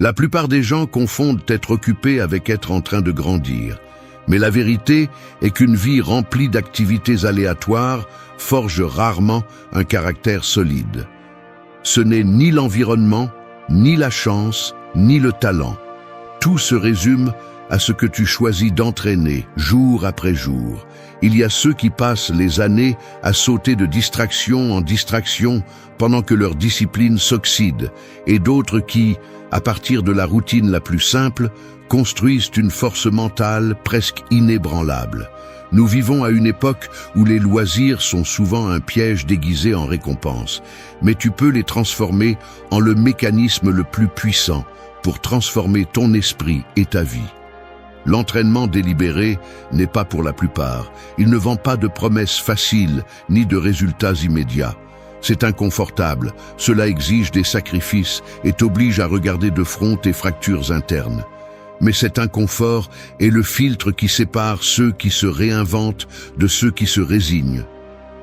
La plupart des gens confondent être occupé avec être en train de grandir. Mais la vérité est qu'une vie remplie d'activités aléatoires forge rarement un caractère solide. Ce n'est ni l'environnement, ni la chance, ni le talent. Tout se résume à ce que tu choisis d'entraîner jour après jour. Il y a ceux qui passent les années à sauter de distraction en distraction pendant que leur discipline s'oxyde, et d'autres qui, à partir de la routine la plus simple, construisent une force mentale presque inébranlable. Nous vivons à une époque où les loisirs sont souvent un piège déguisé en récompense, mais tu peux les transformer en le mécanisme le plus puissant pour transformer ton esprit et ta vie. L'entraînement délibéré n'est pas pour la plupart. Il ne vend pas de promesses faciles ni de résultats immédiats. C'est inconfortable, cela exige des sacrifices et t'oblige à regarder de front tes fractures internes. Mais cet inconfort est le filtre qui sépare ceux qui se réinventent de ceux qui se résignent.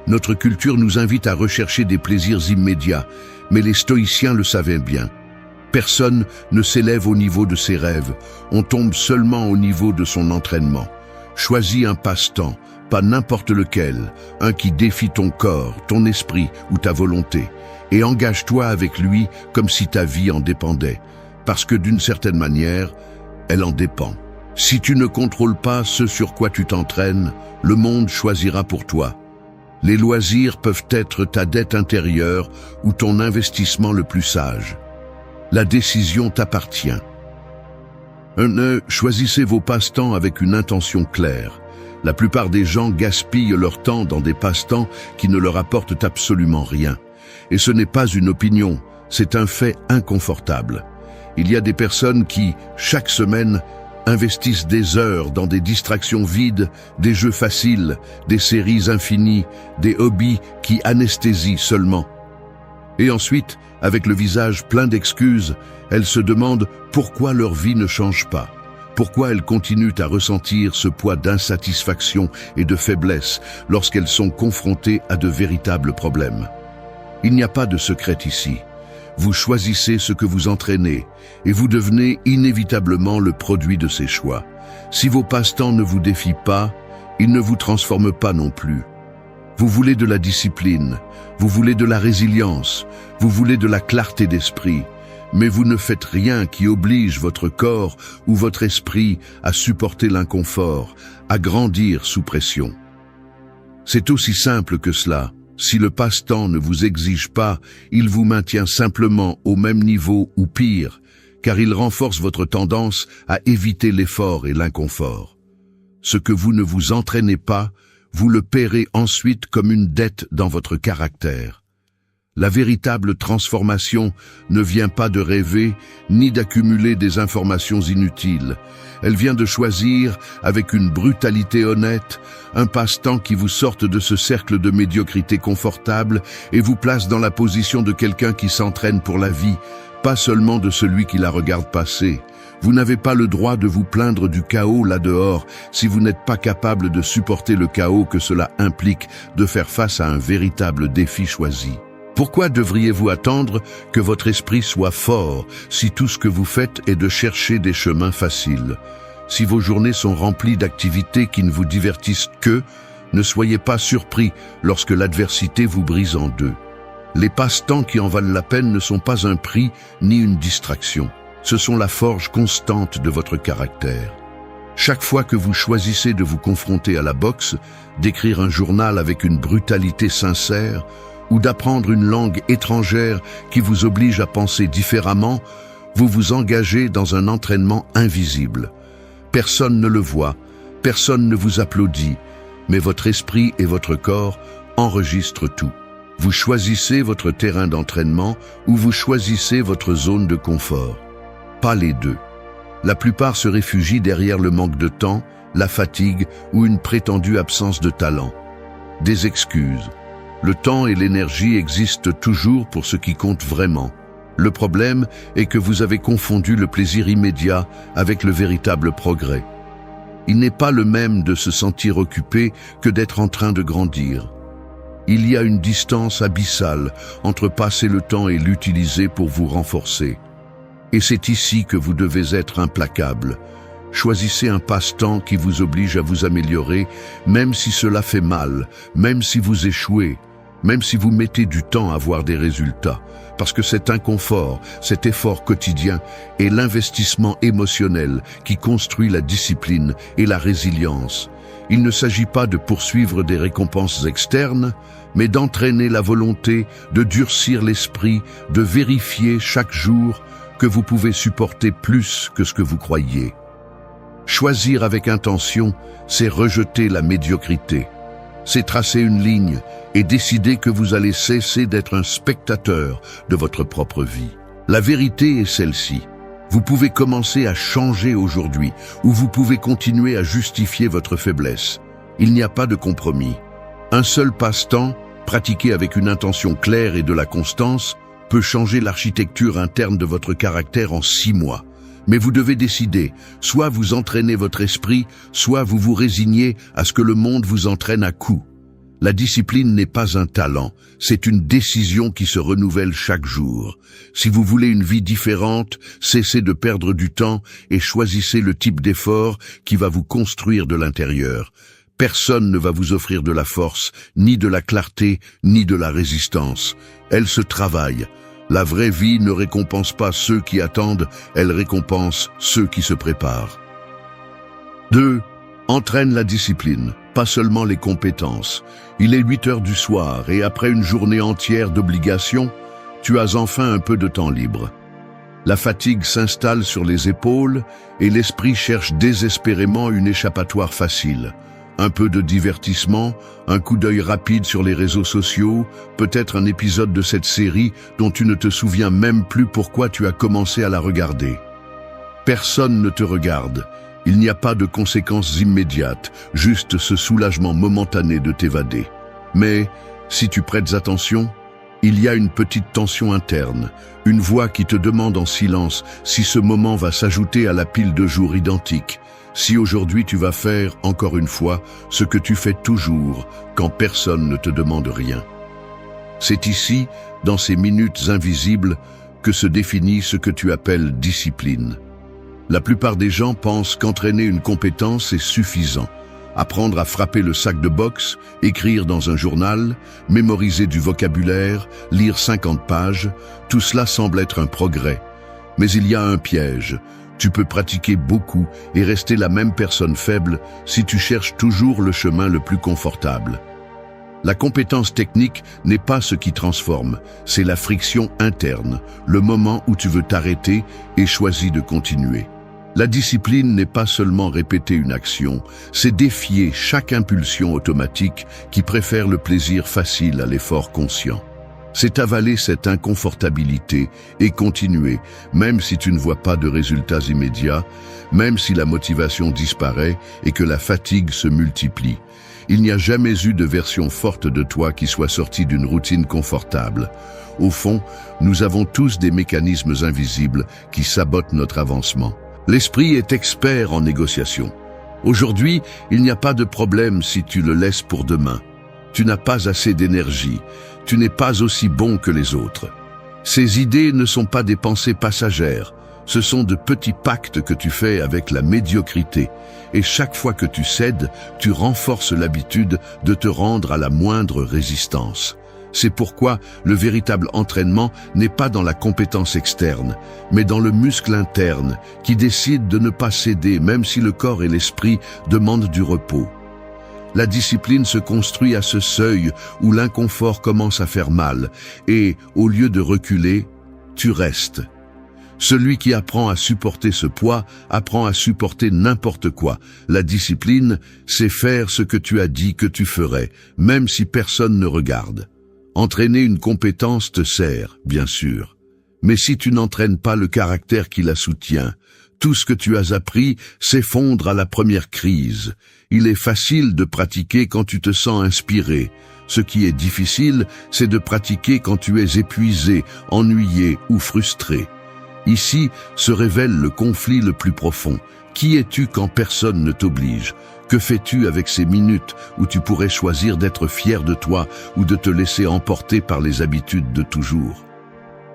Notre culture nous invite à rechercher des plaisirs immédiats, mais les stoïciens le savaient bien. Personne ne s'élève au niveau de ses rêves, on tombe seulement au niveau de son entraînement. Choisis un passe-temps, pas n'importe lequel, un qui défie ton corps, ton esprit ou ta volonté, et engage-toi avec lui comme si ta vie en dépendait, parce que d'une certaine manière, elle en dépend. Si tu ne contrôles pas ce sur quoi tu t'entraînes, le monde choisira pour toi. Les loisirs peuvent être ta dette intérieure ou ton investissement le plus sage. La décision t'appartient. Choisissez vos passe-temps avec une intention claire. La plupart des gens gaspillent leur temps dans des passe-temps qui ne leur apportent absolument rien. Et ce n'est pas une opinion, c'est un fait inconfortable. Il y a des personnes qui, chaque semaine, investissent des heures dans des distractions vides, des jeux faciles, des séries infinies, des hobbies qui anesthésient seulement. Et ensuite, avec le visage plein d'excuses, elles se demandent pourquoi leur vie ne change pas, pourquoi elles continuent à ressentir ce poids d'insatisfaction et de faiblesse lorsqu'elles sont confrontées à de véritables problèmes. Il n'y a pas de secret ici. Vous choisissez ce que vous entraînez et vous devenez inévitablement le produit de ces choix. Si vos passe-temps ne vous défient pas, ils ne vous transforment pas non plus. Vous voulez de la discipline, vous voulez de la résilience, vous voulez de la clarté d'esprit, mais vous ne faites rien qui oblige votre corps ou votre esprit à supporter l'inconfort, à grandir sous pression. C'est aussi simple que cela. Si le passe-temps ne vous exige pas, il vous maintient simplement au même niveau ou pire, car il renforce votre tendance à éviter l'effort et l'inconfort. Ce que vous ne vous entraînez pas, vous le paierez ensuite comme une dette dans votre caractère. La véritable transformation ne vient pas de rêver, ni d'accumuler des informations inutiles. Elle vient de choisir, avec une brutalité honnête, un passe-temps qui vous sorte de ce cercle de médiocrité confortable et vous place dans la position de quelqu'un qui s'entraîne pour la vie, pas seulement de celui qui la regarde passer. Vous n'avez pas le droit de vous plaindre du chaos là-dehors si vous n'êtes pas capable de supporter le chaos que cela implique de faire face à un véritable défi choisi. Pourquoi devriez-vous attendre que votre esprit soit fort si tout ce que vous faites est de chercher des chemins faciles? Si vos journées sont remplies d'activités qui ne vous divertissent que, ne soyez pas surpris lorsque l'adversité vous brise en deux. Les passe-temps qui en valent la peine ne sont pas un prix ni une distraction. Ce sont la forge constante de votre caractère. Chaque fois que vous choisissez de vous confronter à la boxe, d'écrire un journal avec une brutalité sincère, ou d'apprendre une langue étrangère qui vous oblige à penser différemment, vous vous engagez dans un entraînement invisible. Personne ne le voit, personne ne vous applaudit, mais votre esprit et votre corps enregistrent tout. Vous choisissez votre terrain d'entraînement ou vous choisissez votre zone de confort. Pas les deux. La plupart se réfugient derrière le manque de temps, la fatigue ou une prétendue absence de talent. Des excuses. Le temps et l'énergie existent toujours pour ce qui compte vraiment. Le problème est que vous avez confondu le plaisir immédiat avec le véritable progrès. Il n'est pas le même de se sentir occupé que d'être en train de grandir. Il y a une distance abyssale entre passer le temps et l'utiliser pour vous renforcer. Et c'est ici que vous devez être implacable. Choisissez un passe-temps qui vous oblige à vous améliorer, même si cela fait mal, même si vous échouez, même si vous mettez du temps à voir des résultats. Parce que cet inconfort, cet effort quotidien est l'investissement émotionnel qui construit la discipline et la résilience. Il ne s'agit pas de poursuivre des récompenses externes, mais d'entraîner la volonté, de durcir l'esprit, de vérifier chaque jour que vous pouvez supporter plus que ce que vous croyez. Choisir avec intention, c'est rejeter la médiocrité. C'est tracer une ligne et décider que vous allez cesser d'être un spectateur de votre propre vie. La vérité est celle-ci. Vous pouvez commencer à changer aujourd'hui, ou vous pouvez continuer à justifier votre faiblesse. Il n'y a pas de compromis. Un seul passe-temps, pratiqué avec une intention claire et de la constance, peut changer l'architecture interne de votre caractère en 6 mois. Mais vous devez décider, soit vous entraînez votre esprit, soit vous vous résignez à ce que le monde vous entraîne à coups. La discipline n'est pas un talent, c'est une décision qui se renouvelle chaque jour. Si vous voulez une vie différente, cessez de perdre du temps et choisissez le type d'effort qui va vous construire de l'intérieur. Personne ne va vous offrir de la force, ni de la clarté, ni de la résistance. Elle se travaille. La vraie vie ne récompense pas ceux qui attendent, elle récompense ceux qui se préparent. 2. Entraîne la discipline, pas seulement les compétences. Il est 8 heures du soir et après une journée entière d'obligations, tu as enfin un peu de temps libre. La fatigue s'installe sur les épaules et l'esprit cherche désespérément une échappatoire facile. Un peu de divertissement, un coup d'œil rapide sur les réseaux sociaux, peut-être un épisode de cette série dont tu ne te souviens même plus pourquoi tu as commencé à la regarder. Personne ne te regarde. Il n'y a pas de conséquences immédiates, juste ce soulagement momentané de t'évader. Mais, si tu prêtes attention, il y a une petite tension interne, une voix qui te demande en silence si ce moment va s'ajouter à la pile de jours identiques. Si aujourd'hui tu vas faire, encore une fois, ce que tu fais toujours, quand personne ne te demande rien. C'est ici, dans ces minutes invisibles, que se définit ce que tu appelles discipline. La plupart des gens pensent qu'entraîner une compétence est suffisant. Apprendre à frapper le sac de boxe, écrire dans un journal, mémoriser du vocabulaire, lire 50 pages, tout cela semble être un progrès. Mais il y a un piège. Tu peux pratiquer beaucoup et rester la même personne faible si tu cherches toujours le chemin le plus confortable. La compétence technique n'est pas ce qui transforme, c'est la friction interne, le moment où tu veux t'arrêter et choisis de continuer. La discipline n'est pas seulement répéter une action, c'est défier chaque impulsion automatique qui préfère le plaisir facile à l'effort conscient. C'est avaler cette inconfortabilité et continuer, même si tu ne vois pas de résultats immédiats, même si la motivation disparaît et que la fatigue se multiplie. Il n'y a jamais eu de version forte de toi qui soit sortie d'une routine confortable. Au fond, nous avons tous des mécanismes invisibles qui sabotent notre avancement. L'esprit est expert en négociation. Aujourd'hui, il n'y a pas de problème si tu le laisses pour demain. Tu n'as pas assez d'énergie. Tu n'es pas aussi bon que les autres. Ces idées ne sont pas des pensées passagères. Ce sont de petits pactes que tu fais avec la médiocrité. Et chaque fois que tu cèdes, tu renforces l'habitude de te rendre à la moindre résistance. C'est pourquoi le véritable entraînement n'est pas dans la compétence externe, mais dans le muscle interne qui décide de ne pas céder même si le corps et l'esprit demandent du repos. La discipline se construit à ce seuil où l'inconfort commence à faire mal et, au lieu de reculer, tu restes. Celui qui apprend à supporter ce poids apprend à supporter n'importe quoi. La discipline, c'est faire ce que tu as dit que tu ferais, même si personne ne regarde. Entraîner une compétence te sert, bien sûr. Mais si tu n'entraînes pas le caractère qui la soutient, tout ce que tu as appris s'effondre à la première crise. Il est facile de pratiquer quand tu te sens inspiré. Ce qui est difficile, c'est de pratiquer quand tu es épuisé, ennuyé ou frustré. Ici se révèle le conflit le plus profond. Qui es-tu quand personne ne t'oblige? Que fais-tu avec ces minutes où tu pourrais choisir d'être fier de toi ou de te laisser emporter par les habitudes de toujours?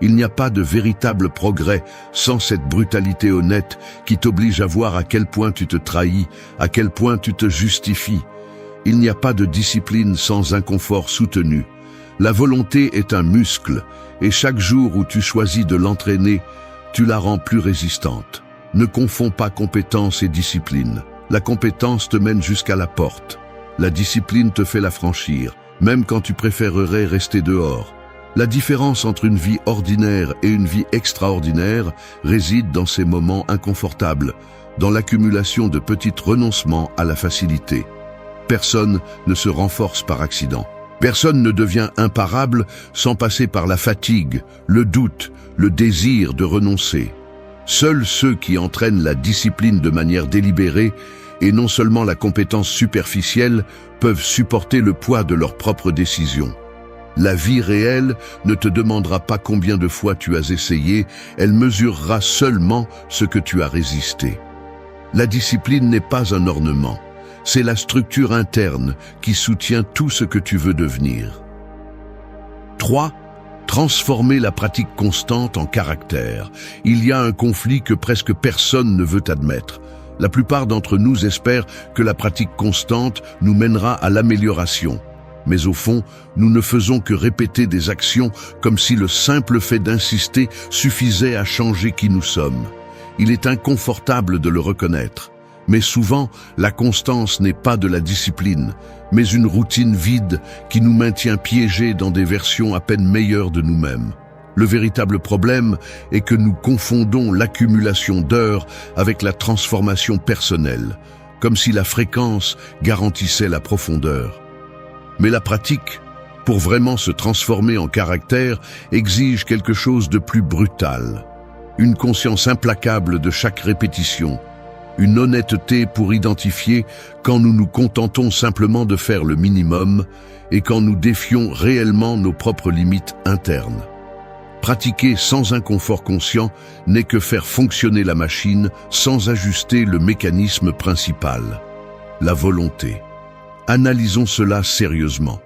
Il n'y a pas de véritable progrès sans cette brutalité honnête qui t'oblige à voir à quel point tu te trahis, à quel point tu te justifies. Il n'y a pas de discipline sans inconfort soutenu. La volonté est un muscle, et chaque jour où tu choisis de l'entraîner, tu la rends plus résistante. Ne confonds pas compétence et discipline. La compétence te mène jusqu'à la porte. La discipline te fait la franchir, même quand tu préférerais rester dehors. La différence entre une vie ordinaire et une vie extraordinaire réside dans ces moments inconfortables, dans l'accumulation de petits renoncements à la facilité. Personne ne se renforce par accident. Personne ne devient imparable sans passer par la fatigue, le doute, le désir de renoncer. Seuls ceux qui entraînent la discipline de manière délibérée et non seulement la compétence superficielle peuvent supporter le poids de leurs propres décisions. La vie réelle ne te demandera pas combien de fois tu as essayé, elle mesurera seulement ce que tu as résisté. La discipline n'est pas un ornement, c'est la structure interne qui soutient tout ce que tu veux devenir. 3. Transformer la pratique constante en caractère. Il y a un conflit que presque personne ne veut admettre. La plupart d'entre nous espèrent que la pratique constante nous mènera à l'amélioration. Mais au fond, nous ne faisons que répéter des actions comme si le simple fait d'insister suffisait à changer qui nous sommes. Il est inconfortable de le reconnaître. Mais souvent, la constance n'est pas de la discipline, mais une routine vide qui nous maintient piégés dans des versions à peine meilleures de nous-mêmes. Le véritable problème est que nous confondons l'accumulation d'heures avec la transformation personnelle, comme si la fréquence garantissait la profondeur. Mais la pratique, pour vraiment se transformer en caractère, exige quelque chose de plus brutal. Une conscience implacable de chaque répétition, une honnêteté pour identifier quand nous nous contentons simplement de faire le minimum et quand nous défions réellement nos propres limites internes. Pratiquer sans inconfort conscient n'est que faire fonctionner la machine sans ajuster le mécanisme principal, la volonté. Analysons cela sérieusement.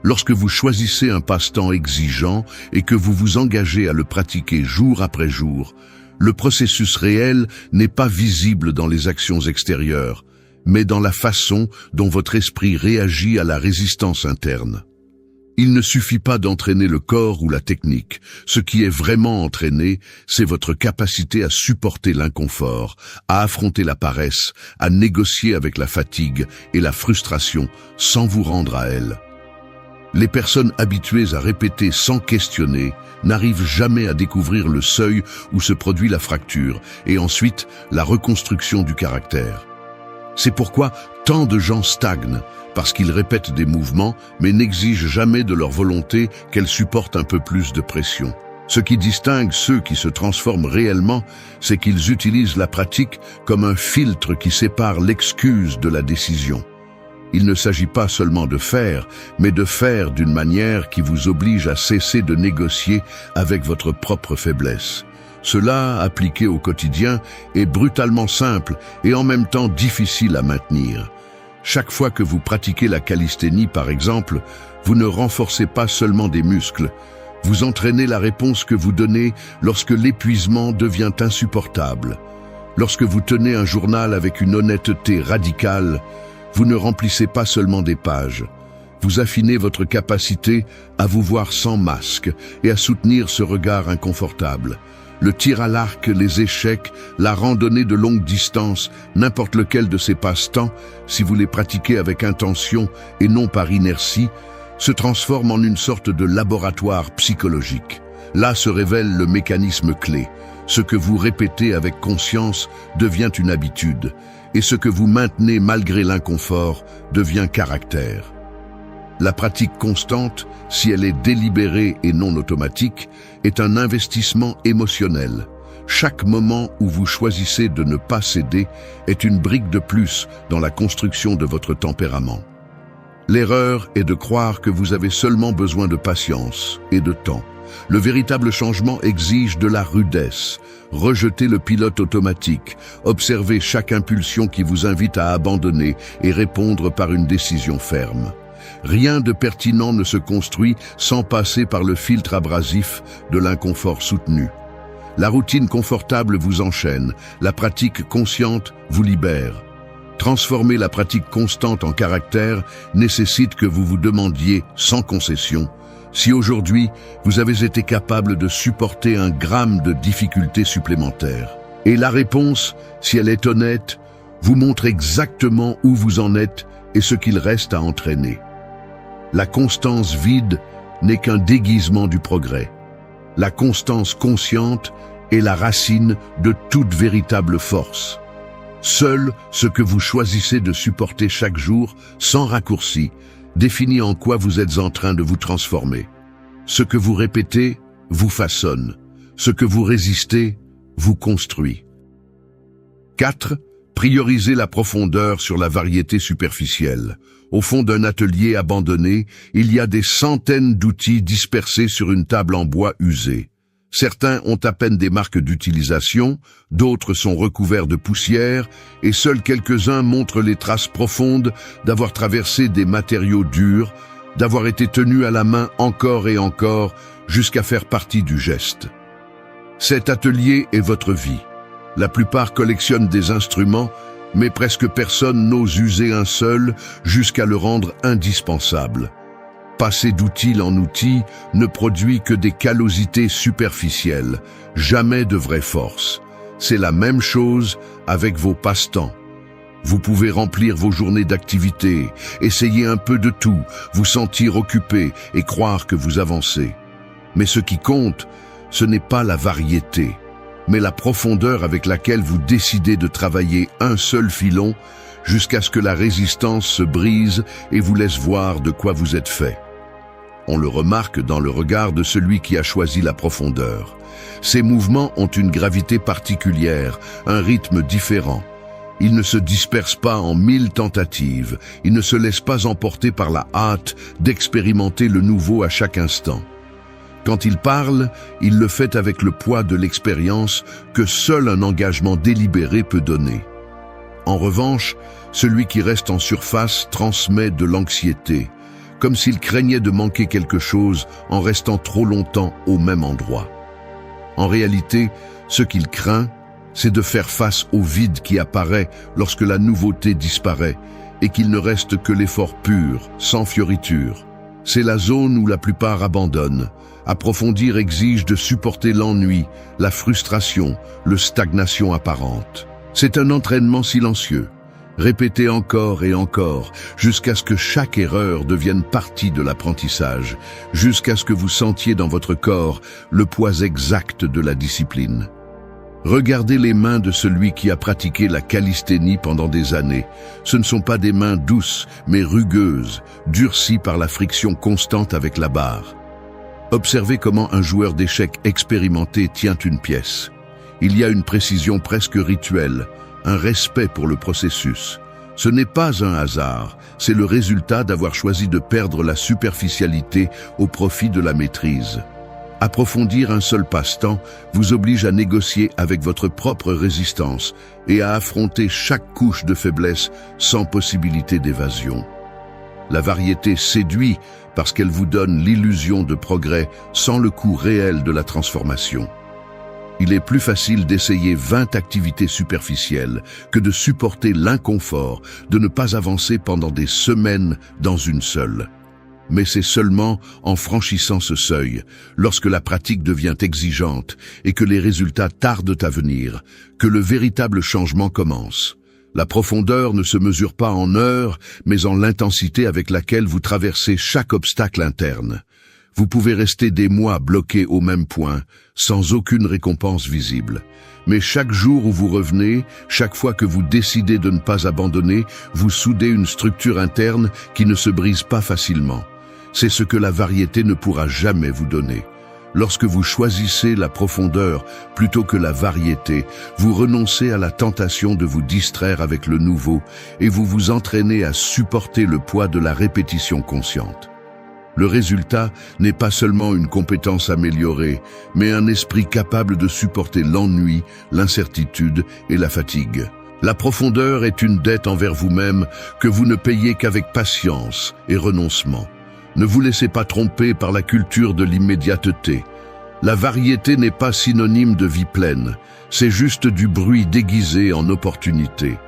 Lorsque vous choisissez un passe-temps exigeant et que vous vous engagez à le pratiquer jour après jour, le processus réel n'est pas visible dans les actions extérieures, mais dans la façon dont votre esprit réagit à la résistance interne. Il ne suffit pas d'entraîner le corps ou la technique. Ce qui est vraiment entraîné, c'est votre capacité à supporter l'inconfort, à affronter la paresse, à négocier avec la fatigue et la frustration sans vous rendre à elle. Les personnes habituées à répéter sans questionner n'arrivent jamais à découvrir le seuil où se produit la fracture et ensuite la reconstruction du caractère. C'est pourquoi tant de gens stagnent, parce qu'ils répètent des mouvements mais n'exigent jamais de leur volonté qu'elle supporte un peu plus de pression. Ce qui distingue ceux qui se transforment réellement, c'est qu'ils utilisent la pratique comme un filtre qui sépare l'excuse de la décision. Il ne s'agit pas seulement de faire, mais de faire d'une manière qui vous oblige à cesser de négocier avec votre propre faiblesse. Cela, appliqué au quotidien, est brutalement simple et en même temps difficile à maintenir. Chaque fois que vous pratiquez la calisthénie, par exemple, vous ne renforcez pas seulement des muscles, vous entraînez la réponse que vous donnez lorsque l'épuisement devient insupportable. Lorsque vous tenez un journal avec une honnêteté radicale, vous ne remplissez pas seulement des pages, vous affinez votre capacité à vous voir sans masque et à soutenir ce regard inconfortable. Le tir à l'arc, les échecs, la randonnée de longue distance, n'importe lequel de ces passe-temps, si vous les pratiquez avec intention et non par inertie, se transforme en une sorte de laboratoire psychologique. Là se révèle le mécanisme clé. Ce que vous répétez avec conscience devient une habitude, et ce que vous maintenez malgré l'inconfort devient caractère. La pratique constante, si elle est délibérée et non automatique, est un investissement émotionnel. Chaque moment où vous choisissez de ne pas céder est une brique de plus dans la construction de votre tempérament. L'erreur est de croire que vous avez seulement besoin de patience et de temps. Le véritable changement exige de la rudesse. Rejetez le pilote automatique, observez chaque impulsion qui vous invite à abandonner et répondre par une décision ferme. Rien de pertinent ne se construit sans passer par le filtre abrasif de l'inconfort soutenu. La routine confortable vous enchaîne, la pratique consciente vous libère. Transformer la pratique constante en caractère nécessite que vous vous demandiez, sans concession, si aujourd'hui vous avez été capable de supporter un gramme de difficultés supplémentaires. Et la réponse, si elle est honnête, vous montre exactement où vous en êtes et ce qu'il reste à entraîner. La constance vide n'est qu'un déguisement du progrès. La constance consciente est la racine de toute véritable force. Seul ce que vous choisissez de supporter chaque jour, sans raccourci, définit en quoi vous êtes en train de vous transformer. Ce que vous répétez vous façonne. Ce que vous résistez vous construit. 4. Priorisez la profondeur sur la variété superficielle. Au fond d'un atelier abandonné, il y a des centaines d'outils dispersés sur une table en bois usée. Certains ont à peine des marques d'utilisation, d'autres sont recouverts de poussière, et seuls quelques-uns montrent les traces profondes d'avoir traversé des matériaux durs, d'avoir été tenus à la main encore et encore, jusqu'à faire partie du geste. Cet atelier est votre vie. La plupart collectionnent des instruments, mais presque personne n'ose user un seul jusqu'à le rendre indispensable. Passer d'outil en outil ne produit que des callosités superficielles, jamais de vraie force. C'est la même chose avec vos passe-temps. Vous pouvez remplir vos journées d'activité, essayer un peu de tout, vous sentir occupé et croire que vous avancez. Mais ce qui compte, ce n'est pas la variété, mais la profondeur avec laquelle vous décidez de travailler un seul filon jusqu'à ce que la résistance se brise et vous laisse voir de quoi vous êtes fait. On le remarque dans le regard de celui qui a choisi la profondeur. Ces mouvements ont une gravité particulière, un rythme différent. Ils ne se dispersent pas en 1000 tentatives, ils ne se laissent pas emporter par la hâte d'expérimenter le nouveau à chaque instant. Quand il parle, il le fait avec le poids de l'expérience que seul un engagement délibéré peut donner. En revanche, celui qui reste en surface transmet de l'anxiété, comme s'il craignait de manquer quelque chose en restant trop longtemps au même endroit. En réalité, ce qu'il craint, c'est de faire face au vide qui apparaît lorsque la nouveauté disparaît et qu'il ne reste que l'effort pur, sans fioriture. C'est la zone où la plupart abandonnent. Approfondir exige de supporter l'ennui, la frustration, la stagnation apparente. C'est un entraînement silencieux. Répétez encore et encore, jusqu'à ce que chaque erreur devienne partie de l'apprentissage, jusqu'à ce que vous sentiez dans votre corps le poids exact de la discipline. Regardez les mains de celui qui a pratiqué la calisthénie pendant des années. Ce ne sont pas des mains douces, mais rugueuses, durcies par la friction constante avec la barre. Observez comment un joueur d'échecs expérimenté tient une pièce. Il y a une précision presque rituelle, un respect pour le processus. Ce n'est pas un hasard, c'est le résultat d'avoir choisi de perdre la superficialité au profit de la maîtrise. Approfondir un seul passe-temps vous oblige à négocier avec votre propre résistance et à affronter chaque couche de faiblesse sans possibilité d'évasion. La variété séduit parce qu'elle vous donne l'illusion de progrès sans le coût réel de la transformation. Il est plus facile d'essayer 20 activités superficielles que de supporter l'inconfort de ne pas avancer pendant des semaines dans une seule. Mais c'est seulement en franchissant ce seuil, lorsque la pratique devient exigeante et que les résultats tardent à venir, que le véritable changement commence. La profondeur ne se mesure pas en heures, mais en l'intensité avec laquelle vous traversez chaque obstacle interne. Vous pouvez rester des mois bloqués au même point, sans aucune récompense visible. Mais chaque jour où vous revenez, chaque fois que vous décidez de ne pas abandonner, vous soudez une structure interne qui ne se brise pas facilement. C'est ce que la variété ne pourra jamais vous donner. Lorsque vous choisissez la profondeur plutôt que la variété, vous renoncez à la tentation de vous distraire avec le nouveau et vous vous entraînez à supporter le poids de la répétition consciente. Le résultat n'est pas seulement une compétence améliorée, mais un esprit capable de supporter l'ennui, l'incertitude et la fatigue. La profondeur est une dette envers vous-même que vous ne payez qu'avec patience et renoncement. Ne vous laissez pas tromper par la culture de l'immédiateté. La variété n'est pas synonyme de vie pleine, c'est juste du bruit déguisé en opportunité.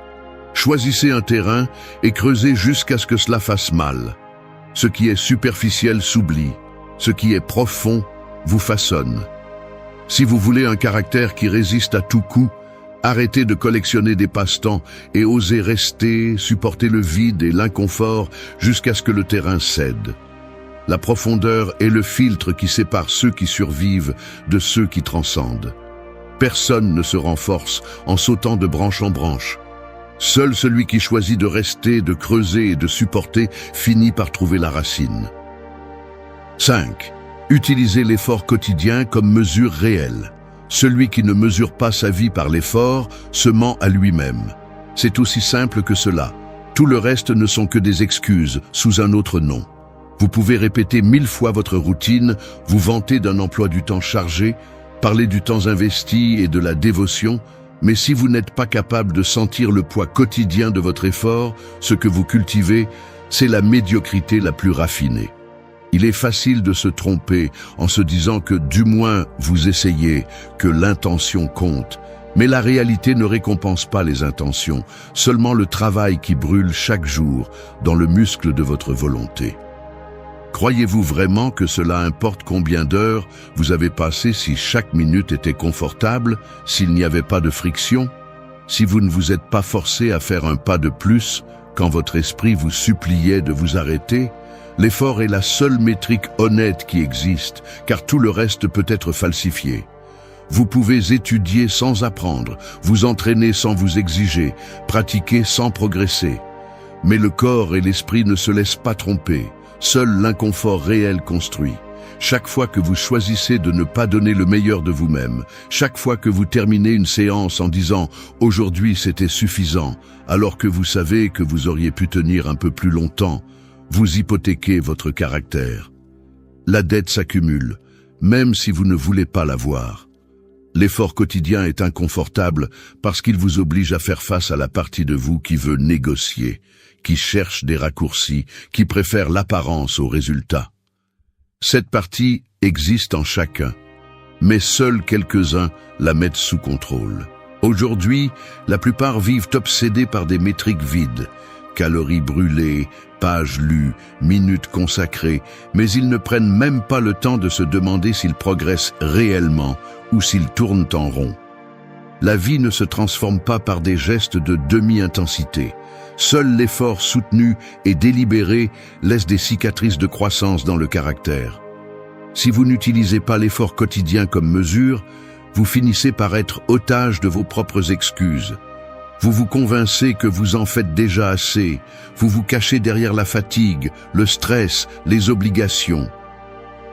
Choisissez un terrain et creusez jusqu'à ce que cela fasse mal. Ce qui est superficiel s'oublie, ce qui est profond vous façonne. Si vous voulez un caractère qui résiste à tout coup, arrêtez de collectionner des passe-temps et osez rester, supporter le vide et l'inconfort jusqu'à ce que le terrain cède. La profondeur est le filtre qui sépare ceux qui survivent de ceux qui transcendent. Personne ne se renforce en sautant de branche en branche. Seul celui qui choisit de rester, de creuser et de supporter finit par trouver la racine. 5. Utilisez l'effort quotidien comme mesure réelle. Celui qui ne mesure pas sa vie par l'effort se ment à lui-même. C'est aussi simple que cela. Tout le reste ne sont que des excuses sous un autre nom. Vous pouvez répéter 1000 fois votre routine, vous vanter d'un emploi du temps chargé, parler du temps investi et de la dévotion, mais si vous n'êtes pas capable de sentir le poids quotidien de votre effort, ce que vous cultivez, c'est la médiocrité la plus raffinée. Il est facile de se tromper en se disant que du moins vous essayez, que l'intention compte. Mais la réalité ne récompense pas les intentions, seulement le travail qui brûle chaque jour dans le muscle de votre volonté. Croyez-vous vraiment que cela importe combien d'heures vous avez passé si chaque minute était confortable, s'il n'y avait pas de friction? Si vous ne vous êtes pas forcé à faire un pas de plus quand votre esprit vous suppliait de vous arrêter? L'effort est la seule métrique honnête qui existe, car tout le reste peut être falsifié. Vous pouvez étudier sans apprendre, vous entraîner sans vous exiger, pratiquer sans progresser. Mais le corps et l'esprit ne se laissent pas tromper. Seul l'inconfort réel construit. Chaque fois que vous choisissez de ne pas donner le meilleur de vous-même, chaque fois que vous terminez une séance en disant « aujourd'hui c'était suffisant », alors que vous savez que vous auriez pu tenir un peu plus longtemps, vous hypothéquez votre caractère. La dette s'accumule, même si vous ne voulez pas la voir. L'effort quotidien est inconfortable parce qu'il vous oblige à faire face à la partie de vous qui veut négocier, qui cherche des raccourcis, qui préfère l'apparence au résultat. Cette partie existe en chacun, mais seuls quelques-uns la mettent sous contrôle. Aujourd'hui, la plupart vivent obsédés par des métriques vides, calories brûlées, pages lues, minutes consacrées, mais ils ne prennent même pas le temps de se demander s'ils progressent réellement ou s'ils tournent en rond. La vie ne se transforme pas par des gestes de demi-intensité. Seul l'effort soutenu et délibéré laisse des cicatrices de croissance dans le caractère. Si vous n'utilisez pas l'effort quotidien comme mesure, vous finissez par être otage de vos propres excuses. Vous vous convainquez que vous en faites déjà assez, vous vous cachez derrière la fatigue, le stress, les obligations.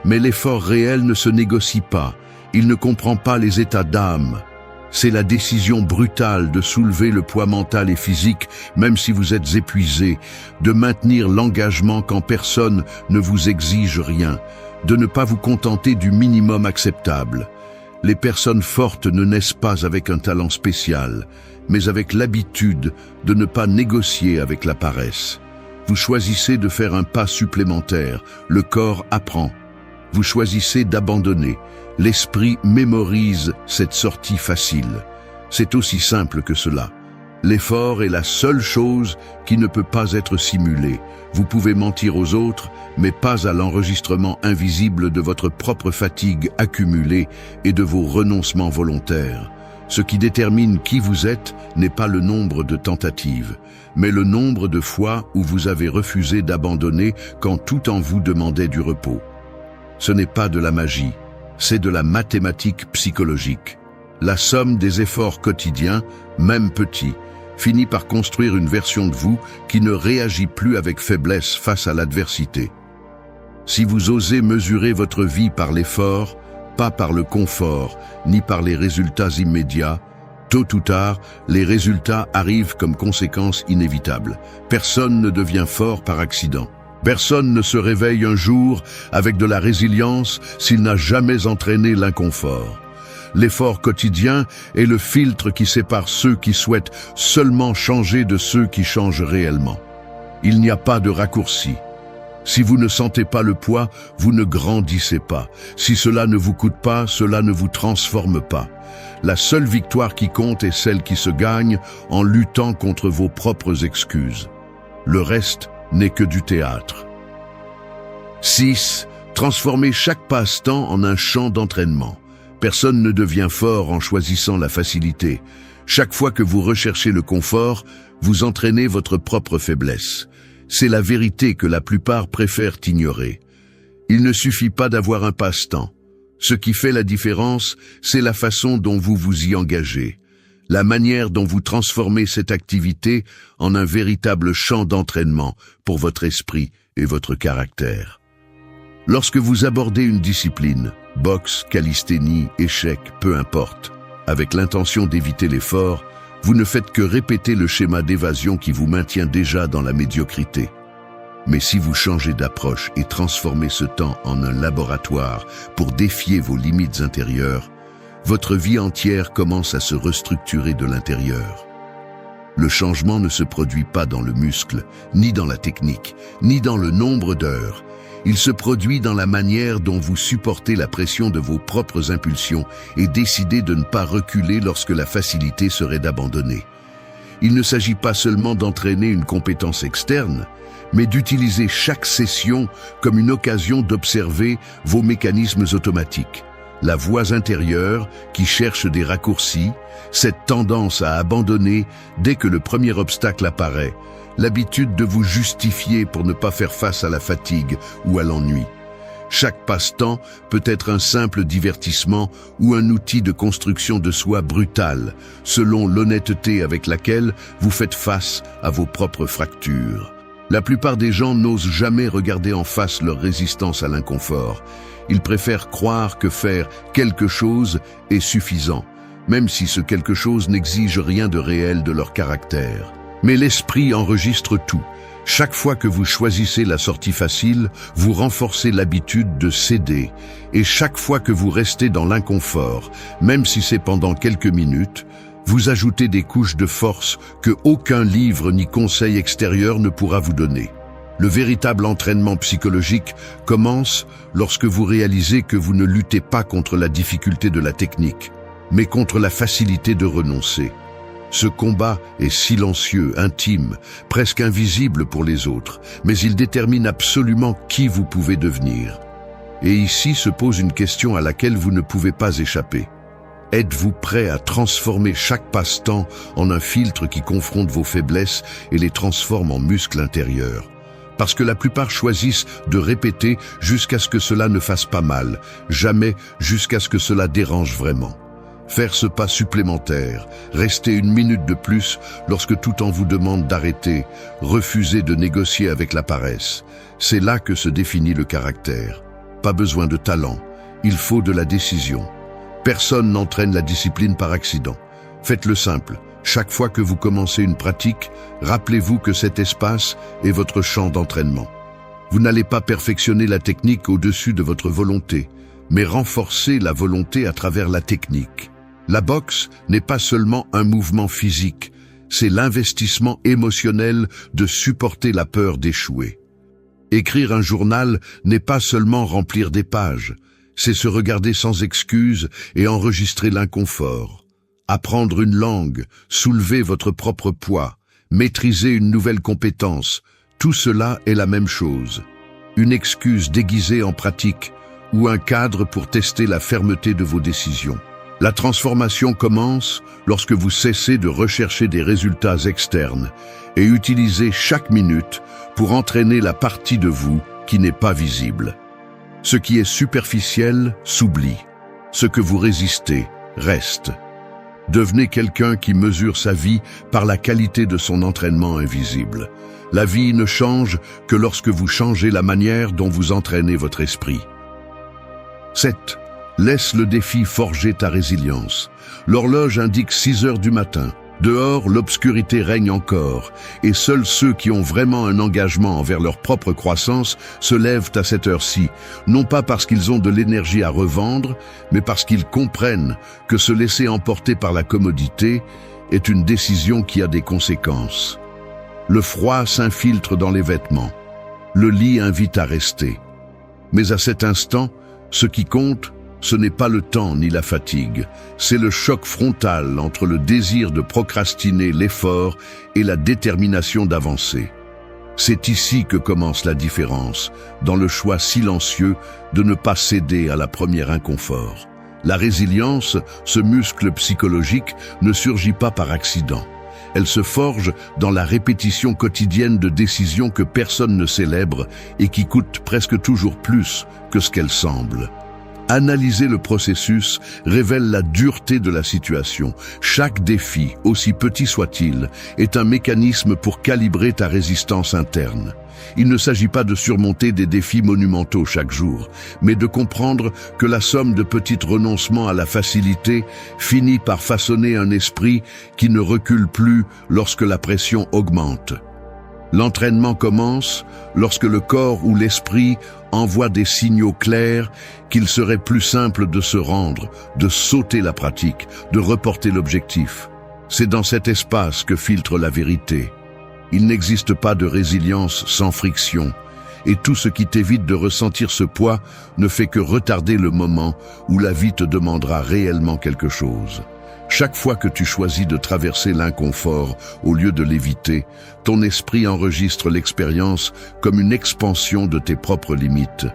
Mais l'effort réel ne se négocie pas, il ne comprend pas les états d'âme. C'est la décision brutale de soulever le poids mental et physique, même si vous êtes épuisé, de maintenir l'engagement quand personne ne vous exige rien, de ne pas vous contenter du minimum acceptable. Les personnes fortes ne naissent pas avec un talent spécial, mais avec l'habitude de ne pas négocier avec la paresse. Vous choisissez de faire un pas supplémentaire, le corps apprend. Vous choisissez d'abandonner. L'esprit mémorise cette sortie facile. C'est aussi simple que cela. L'effort est la seule chose qui ne peut pas être simulée. Vous pouvez mentir aux autres, mais pas à l'enregistrement invisible de votre propre fatigue accumulée et de vos renoncements volontaires. Ce qui détermine qui vous êtes n'est pas le nombre de tentatives, mais le nombre de fois où vous avez refusé d'abandonner quand tout en vous demandait du repos. Ce n'est pas de la magie. C'est de la mathématique psychologique. La somme des efforts quotidiens, même petits, finit par construire une version de vous qui ne réagit plus avec faiblesse face à l'adversité. Si vous osez mesurer votre vie par l'effort, pas par le confort, ni par les résultats immédiats, tôt ou tard, les résultats arrivent comme conséquence inévitable. Personne ne devient fort par accident. Personne ne se réveille un jour avec de la résilience s'il n'a jamais entraîné l'inconfort. L'effort quotidien est le filtre qui sépare ceux qui souhaitent seulement changer de ceux qui changent réellement. Il n'y a pas de raccourci. Si vous ne sentez pas le poids, vous ne grandissez pas. Si cela ne vous coûte pas, cela ne vous transforme pas. La seule victoire qui compte est celle qui se gagne en luttant contre vos propres excuses. Le reste n'est que du théâtre. 6. Transformez chaque passe-temps en un champ d'entraînement. Personne ne devient fort en choisissant la facilité. Chaque fois que vous recherchez le confort, vous entraînez votre propre faiblesse. C'est la vérité que la plupart préfèrent ignorer. Il ne suffit pas d'avoir un passe-temps. Ce qui fait la différence, c'est la façon dont vous vous y engagez. La manière dont vous transformez cette activité en un véritable champ d'entraînement pour votre esprit et votre caractère. Lorsque vous abordez une discipline, boxe, calisthénie, échec, peu importe, avec l'intention d'éviter l'effort, vous ne faites que répéter le schéma d'évasion qui vous maintient déjà dans la médiocrité. Mais si vous changez d'approche et transformez ce temps en un laboratoire pour défier vos limites intérieures, votre vie entière commence à se restructurer de l'intérieur. Le changement ne se produit pas dans le muscle, ni dans la technique, ni dans le nombre d'heures. Il se produit dans la manière dont vous supportez la pression de vos propres impulsions et décidez de ne pas reculer lorsque la facilité serait d'abandonner. Il ne s'agit pas seulement d'entraîner une compétence externe, mais d'utiliser chaque session comme une occasion d'observer vos mécanismes automatiques. La voix intérieure qui cherche des raccourcis, cette tendance à abandonner dès que le premier obstacle apparaît, l'habitude de vous justifier pour ne pas faire face à la fatigue ou à l'ennui. Chaque passe-temps peut être un simple divertissement ou un outil de construction de soi brutal, selon l'honnêteté avec laquelle vous faites face à vos propres fractures. La plupart des gens n'osent jamais regarder en face leur résistance à l'inconfort. Ils préfèrent croire que faire quelque chose est suffisant, même si ce quelque chose n'exige rien de réel de leur caractère. Mais l'esprit enregistre tout. Chaque fois que vous choisissez la sortie facile, vous renforcez l'habitude de céder. Et chaque fois que vous restez dans l'inconfort, même si c'est pendant quelques minutes, vous ajoutez des couches de force que aucun livre ni conseil extérieur ne pourra vous donner. Le véritable entraînement psychologique commence lorsque vous réalisez que vous ne luttez pas contre la difficulté de la technique, mais contre la facilité de renoncer. Ce combat est silencieux, intime, presque invisible pour les autres, mais il détermine absolument qui vous pouvez devenir. Et ici se pose une question à laquelle vous ne pouvez pas échapper. Êtes-vous prêt à transformer chaque passe-temps en un filtre qui confronte vos faiblesses et les transforme en muscles intérieurs? Parce que la plupart choisissent de répéter jusqu'à ce que cela ne fasse pas mal, jamais jusqu'à ce que cela dérange vraiment. Faire ce pas supplémentaire, rester une minute de plus lorsque tout en vous demande d'arrêter, refuser de négocier avec la paresse. C'est là que se définit le caractère. Pas besoin de talent, il faut de la décision. Personne n'entraîne la discipline par accident. Faites-le simple. Chaque fois que vous commencez une pratique, rappelez-vous que cet espace est votre champ d'entraînement. Vous n'allez pas perfectionner la technique au-dessus de votre volonté, mais renforcer la volonté à travers la technique. La boxe n'est pas seulement un mouvement physique, c'est l'investissement émotionnel de supporter la peur d'échouer. Écrire un journal n'est pas seulement remplir des pages, c'est se regarder sans excuse et enregistrer l'inconfort. Apprendre une langue, soulever votre propre poids, maîtriser une nouvelle compétence, tout cela est la même chose. Une excuse déguisée en pratique ou un cadre pour tester la fermeté de vos décisions. La transformation commence lorsque vous cessez de rechercher des résultats externes et utilisez chaque minute pour entraîner la partie de vous qui n'est pas visible. Ce qui est superficiel s'oublie. Ce que vous résistez reste. Devenez quelqu'un qui mesure sa vie par la qualité de son entraînement invisible. La vie ne change que lorsque vous changez la manière dont vous entraînez votre esprit. 7. Laisse le défi forger ta résilience. L'horloge indique 6 heures du matin. Dehors, l'obscurité règne encore, et seuls ceux qui ont vraiment un engagement envers leur propre croissance se lèvent à cette heure-ci, non pas parce qu'ils ont de l'énergie à revendre, mais parce qu'ils comprennent que se laisser emporter par la commodité est une décision qui a des conséquences. Le froid s'infiltre dans les vêtements. Le lit invite à rester. Mais à cet instant, ce qui compte, ce n'est pas le temps ni la fatigue, c'est le choc frontal entre le désir de procrastiner l'effort et la détermination d'avancer. C'est ici que commence la différence, dans le choix silencieux de ne pas céder à la première inconfort. La résilience, ce muscle psychologique, ne surgit pas par accident. Elle se forge dans la répétition quotidienne de décisions que personne ne célèbre et qui coûtent presque toujours plus que ce qu'elles semblent. Analyser le processus révèle la dureté de la situation. Chaque défi, aussi petit soit-il, est un mécanisme pour calibrer ta résistance interne. Il ne s'agit pas de surmonter des défis monumentaux chaque jour, mais de comprendre que la somme de petits renoncements à la facilité finit par façonner un esprit qui ne recule plus lorsque la pression augmente. L'entraînement commence lorsque le corps ou l'esprit envoie des signaux clairs qu'il serait plus simple de se rendre, de sauter la pratique, de reporter l'objectif. C'est dans cet espace que filtre la vérité. Il n'existe pas de résilience sans friction, et tout ce qui t'évite de ressentir ce poids ne fait que retarder le moment où la vie te demandera réellement quelque chose. Chaque fois que tu choisis de traverser l'inconfort au lieu de l'éviter, ton esprit enregistre l'expérience comme une expansion de tes propres limites.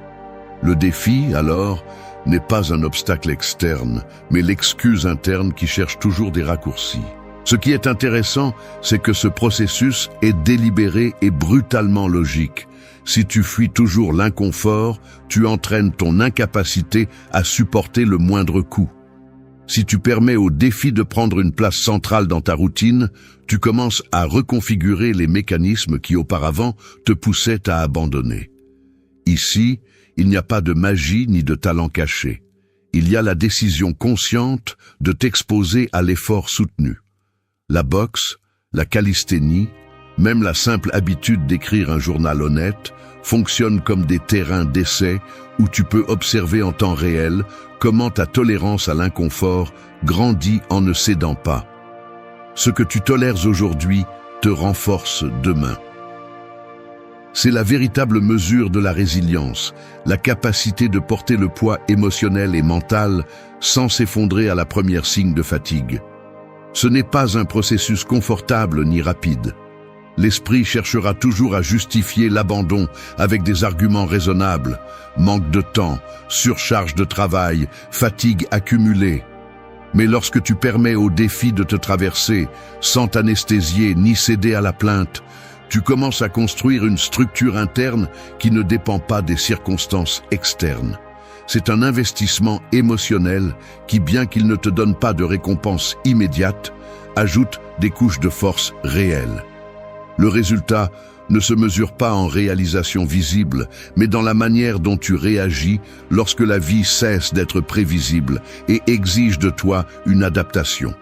Le défi, alors, n'est pas un obstacle externe, mais l'excuse interne qui cherche toujours des raccourcis. Ce qui est intéressant, c'est que ce processus est délibéré et brutalement logique. Si tu fuis toujours l'inconfort, tu entraînes ton incapacité à supporter le moindre coup. Si tu permets au défi de prendre une place centrale dans ta routine, tu commences à reconfigurer les mécanismes qui auparavant te poussaient à abandonner. Ici, il n'y a pas de magie ni de talent caché. Il y a la décision consciente de t'exposer à l'effort soutenu. La boxe, la calisthénie, même la simple habitude d'écrire un journal honnête, fonctionnent comme des terrains d'essai où tu peux observer en temps réel comment ta tolérance à l'inconfort grandit en ne cédant pas. Ce que tu tolères aujourd'hui te renforce demain. C'est la véritable mesure de la résilience, la capacité de porter le poids émotionnel et mental sans s'effondrer à la première signe de fatigue. Ce n'est pas un processus confortable ni rapide. L'esprit cherchera toujours à justifier l'abandon avec des arguments raisonnables. Manque de temps, surcharge de travail, fatigue accumulée. Mais lorsque tu permets au défi de te traverser, sans t'anesthésier ni céder à la plainte, tu commences à construire une structure interne qui ne dépend pas des circonstances externes. C'est un investissement émotionnel qui, bien qu'il ne te donne pas de récompense immédiate, ajoute des couches de force réelles. Le résultat ne se mesure pas en réalisation visible, mais dans la manière dont tu réagis lorsque la vie cesse d'être prévisible et exige de toi une adaptation.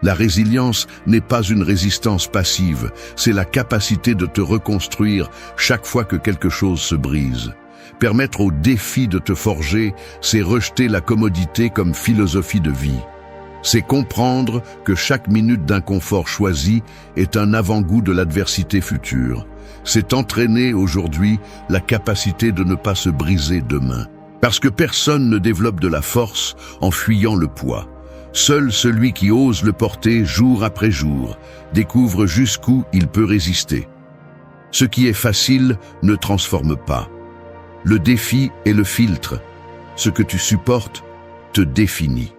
La résilience n'est pas une résistance passive, c'est la capacité de te reconstruire chaque fois que quelque chose se brise. Permettre au défi de te forger, c'est rejeter la commodité comme philosophie de vie. C'est comprendre que chaque minute d'inconfort choisi est un avant-goût de l'adversité future. C'est entraîner aujourd'hui la capacité de ne pas se briser demain. Parce que personne ne développe de la force en fuyant le poids. Seul celui qui ose le porter jour après jour découvre jusqu'où il peut résister. Ce qui est facile ne transforme pas. Le défi est le filtre. Ce que tu supportes te définit.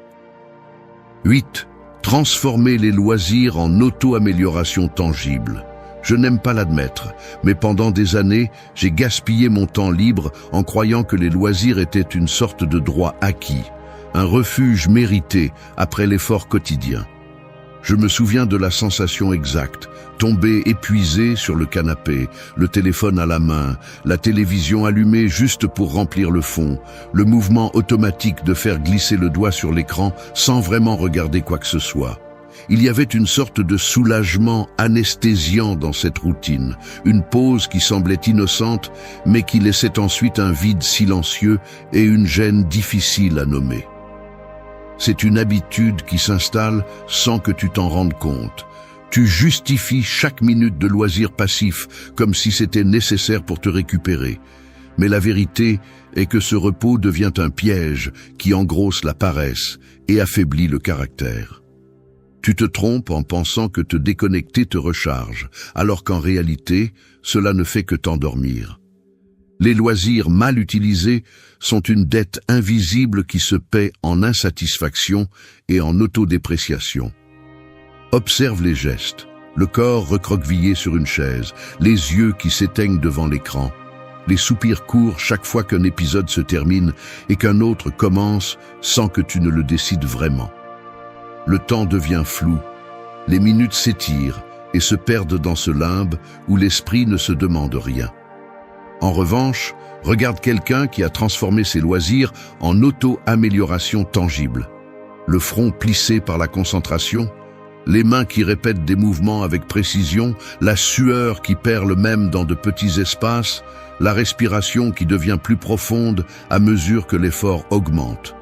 8. Transformer les loisirs en auto-amélioration tangible. Je n'aime pas l'admettre, mais pendant des années, j'ai gaspillé mon temps libre en croyant que les loisirs étaient une sorte de droit acquis, un refuge mérité après l'effort quotidien. Je me souviens de la sensation exacte, tomber épuisé sur le canapé, le téléphone à la main, la télévision allumée juste pour remplir le fond, le mouvement automatique de faire glisser le doigt sur l'écran sans vraiment regarder quoi que ce soit. Il y avait une sorte de soulagement anesthésiant dans cette routine, une pause qui semblait innocente, mais qui laissait ensuite un vide silencieux et une gêne difficile à nommer. C'est une habitude qui s'installe sans que tu t'en rendes compte. Tu justifies chaque minute de loisir passif comme si c'était nécessaire pour te récupérer. Mais la vérité est que ce repos devient un piège qui engrosse la paresse et affaiblit le caractère. Tu te trompes en pensant que te déconnecter te recharge, alors qu'en réalité, cela ne fait que t'endormir. Les loisirs mal utilisés sont une dette invisible qui se paie en insatisfaction et en autodépréciation. Observe les gestes, le corps recroquevillé sur une chaise, les yeux qui s'éteignent devant l'écran, les soupirs courts chaque fois qu'un épisode se termine et qu'un autre commence sans que tu ne le décides vraiment. Le temps devient flou, les minutes s'étirent et se perdent dans ce limbe où l'esprit ne se demande rien. En revanche, regarde quelqu'un qui a transformé ses loisirs en auto-amélioration tangible. Le front plissé par la concentration, les mains qui répètent des mouvements avec précision, la sueur qui perle même dans de petits espaces, la respiration qui devient plus profonde à mesure que l'effort augmente.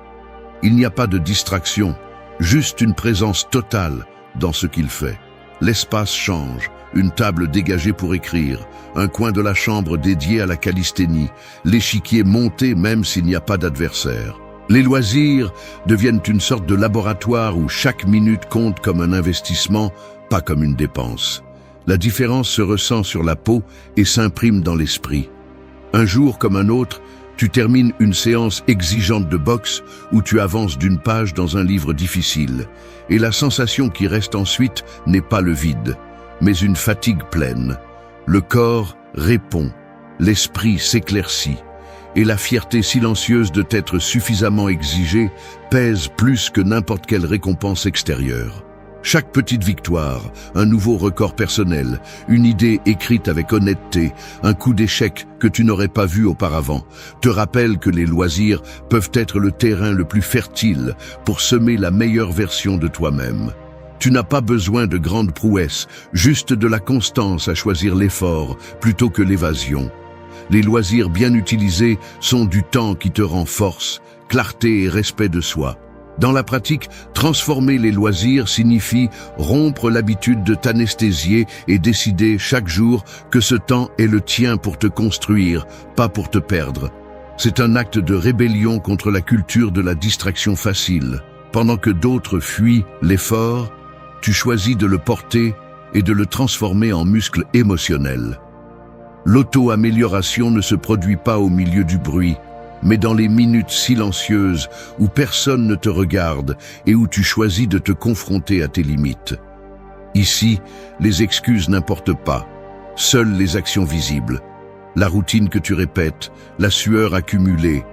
Il n'y a pas de distraction, juste une présence totale dans ce qu'il fait. L'espace change, une table dégagée pour écrire, un coin de la chambre dédié à la calisthénie, l'échiquier monté même s'il n'y a pas d'adversaire. Les loisirs deviennent une sorte de laboratoire où chaque minute compte comme un investissement, pas comme une dépense. La différence se ressent sur la peau et s'imprime dans l'esprit. Un jour comme un autre, tu termines une séance exigeante de boxe où tu avances d'une page dans un livre difficile. Et la sensation qui reste ensuite n'est pas le vide, mais une fatigue pleine. Le corps répond, l'esprit s'éclaircit, et la fierté silencieuse de t'être suffisamment exigé pèse plus que n'importe quelle récompense extérieure. Chaque petite victoire, un nouveau record personnel, une idée écrite avec honnêteté, un coup d'échec que tu n'aurais pas vu auparavant, te rappelle que les loisirs peuvent être le terrain le plus fertile pour semer la meilleure version de toi-même. Tu n'as pas besoin de grandes prouesses, juste de la constance à choisir l'effort plutôt que l'évasion. Les loisirs bien utilisés sont du temps qui te rend force, clarté et respect de soi. Dans la pratique, transformer les loisirs signifie rompre l'habitude de t'anesthésier et décider chaque jour que ce temps est le tien pour te construire, pas pour te perdre. C'est un acte de rébellion contre la culture de la distraction facile. Pendant que d'autres fuient l'effort, tu choisis de le porter et de le transformer en muscle émotionnel. L'auto-amélioration ne se produit pas au milieu du bruit, mais dans les minutes silencieuses où personne ne te regarde et où tu choisis de te confronter à tes limites. Ici, les excuses n'importent pas, seules les actions visibles. La routine que tu répètes, la sueur accumulée,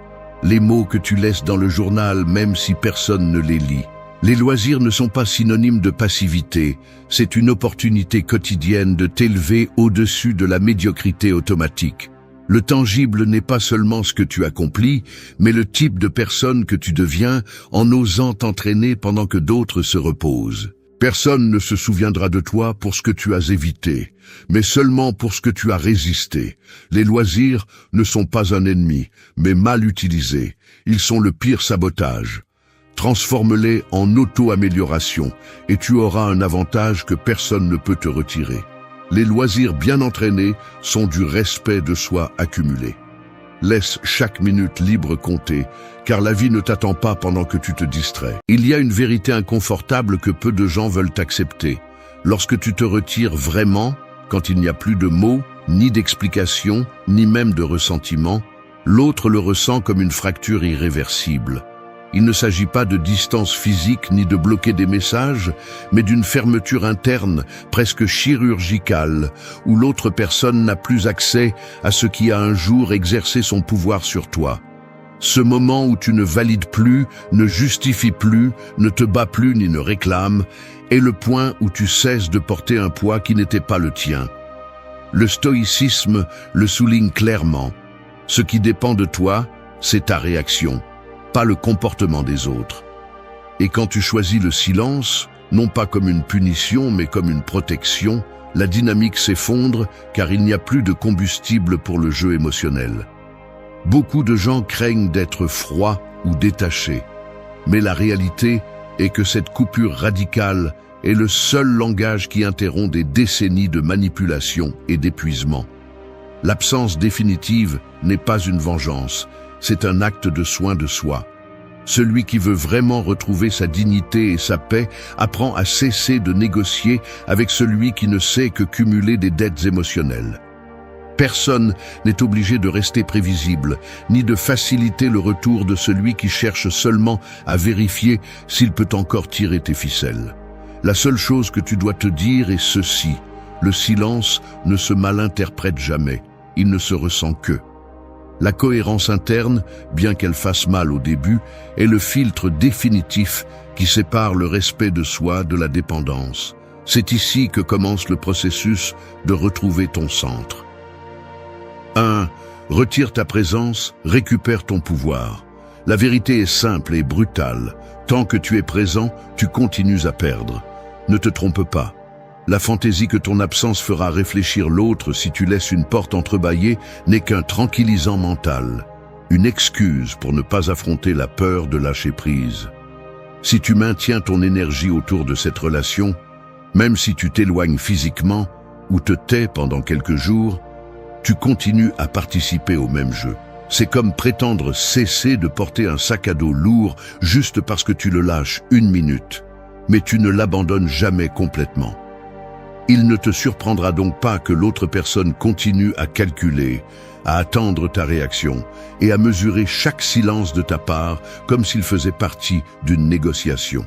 les mots que tu laisses dans le journal même si personne ne les lit. Les loisirs ne sont pas synonymes de passivité, c'est une opportunité quotidienne de t'élever au-dessus de la médiocrité automatique. Le tangible n'est pas seulement ce que tu accomplis, mais le type de personne que tu deviens en osant t'entraîner pendant que d'autres se reposent. Personne ne se souviendra de toi pour ce que tu as évité, mais seulement pour ce que tu as résisté. Les loisirs ne sont pas un ennemi, mais mal utilisés. Ils sont le pire sabotage. Transforme-les en auto-amélioration et tu auras un avantage que personne ne peut te retirer. Les loisirs bien entraînés sont du respect de soi accumulé. Laisse chaque minute libre compter, car la vie ne t'attend pas pendant que tu te distrais. Il y a une vérité inconfortable que peu de gens veulent accepter. Lorsque tu te retires vraiment, quand il n'y a plus de mots, ni d'explications, ni même de ressentiment, l'autre le ressent comme une fracture irréversible. Il ne s'agit pas de distance physique ni de bloquer des messages, mais d'une fermeture interne, presque chirurgicale, où l'autre personne n'a plus accès à ce qui a un jour exercé son pouvoir sur toi. Ce moment où tu ne valides plus, ne justifies plus, ne te bats plus ni ne réclames, est le point où tu cesses de porter un poids qui n'était pas le tien. Le stoïcisme le souligne clairement. Ce qui dépend de toi, c'est ta réaction, pas le comportement des autres. Et quand tu choisis le silence, non pas comme une punition mais comme une protection, la dynamique s'effondre car il n'y a plus de combustible pour le jeu émotionnel. Beaucoup de gens craignent d'être froids ou détachés, mais la réalité est que cette coupure radicale est le seul langage qui interrompt des décennies de manipulation et d'épuisement. L'absence définitive n'est pas une vengeance, c'est un acte de soin de soi. Celui qui veut vraiment retrouver sa dignité et sa paix apprend à cesser de négocier avec celui qui ne sait que cumuler des dettes émotionnelles. Personne n'est obligé de rester prévisible, ni de faciliter le retour de celui qui cherche seulement à vérifier s'il peut encore tirer tes ficelles. La seule chose que tu dois te dire est ceci: le silence ne se malinterprète jamais, il ne se ressent que. La cohérence interne, bien qu'elle fasse mal au début, est le filtre définitif qui sépare le respect de soi de la dépendance. C'est ici que commence le processus de retrouver ton centre. 1. Retire ta présence, récupère ton pouvoir. La vérité est simple et brutale. Tant que tu es présent, tu continues à perdre. Ne te trompe pas. La fantaisie que ton absence fera réfléchir l'autre si tu laisses une porte entrebâillée n'est qu'un tranquillisant mental, une excuse pour ne pas affronter la peur de lâcher prise. Si tu maintiens ton énergie autour de cette relation, même si tu t'éloignes physiquement ou te tais pendant quelques jours, tu continues à participer au même jeu. C'est comme prétendre cesser de porter un sac à dos lourd juste parce que tu le lâches une minute, mais tu ne l'abandonnes jamais complètement. Il ne te surprendra donc pas que l'autre personne continue à calculer, à attendre ta réaction et à mesurer chaque silence de ta part comme s'il faisait partie d'une négociation.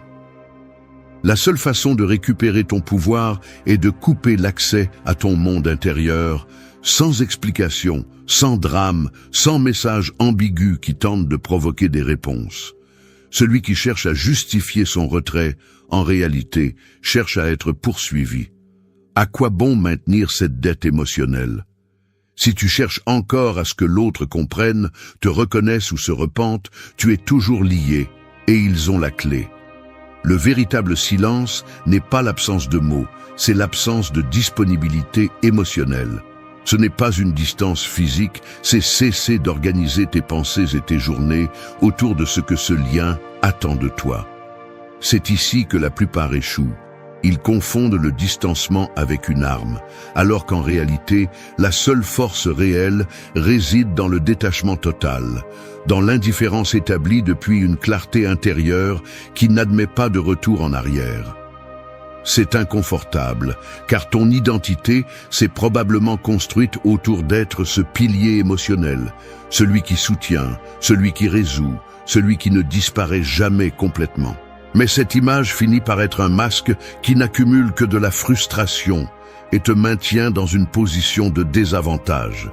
La seule façon de récupérer ton pouvoir est de couper l'accès à ton monde intérieur, sans explication, sans drame, sans message ambigu qui tente de provoquer des réponses. Celui qui cherche à justifier son retrait, en réalité, cherche à être poursuivi. À quoi bon maintenir cette dette émotionnelle? Si tu cherches encore à ce que l'autre comprenne, te reconnaisse ou se repente, tu es toujours lié, et ils ont la clé. Le véritable silence n'est pas l'absence de mots, c'est l'absence de disponibilité émotionnelle. Ce n'est pas une distance physique, c'est cesser d'organiser tes pensées et tes journées autour de ce que ce lien attend de toi. C'est ici que la plupart échouent. Ils confondent le distancement avec une arme, alors qu'en réalité, la seule force réelle réside dans le détachement total, dans l'indifférence établie depuis une clarté intérieure qui n'admet pas de retour en arrière. C'est inconfortable, car ton identité s'est probablement construite autour d'être ce pilier émotionnel, celui qui soutient, celui qui résout, celui qui ne disparaît jamais complètement. Mais cette image finit par être un masque qui n'accumule que de la frustration et te maintient dans une position de désavantage.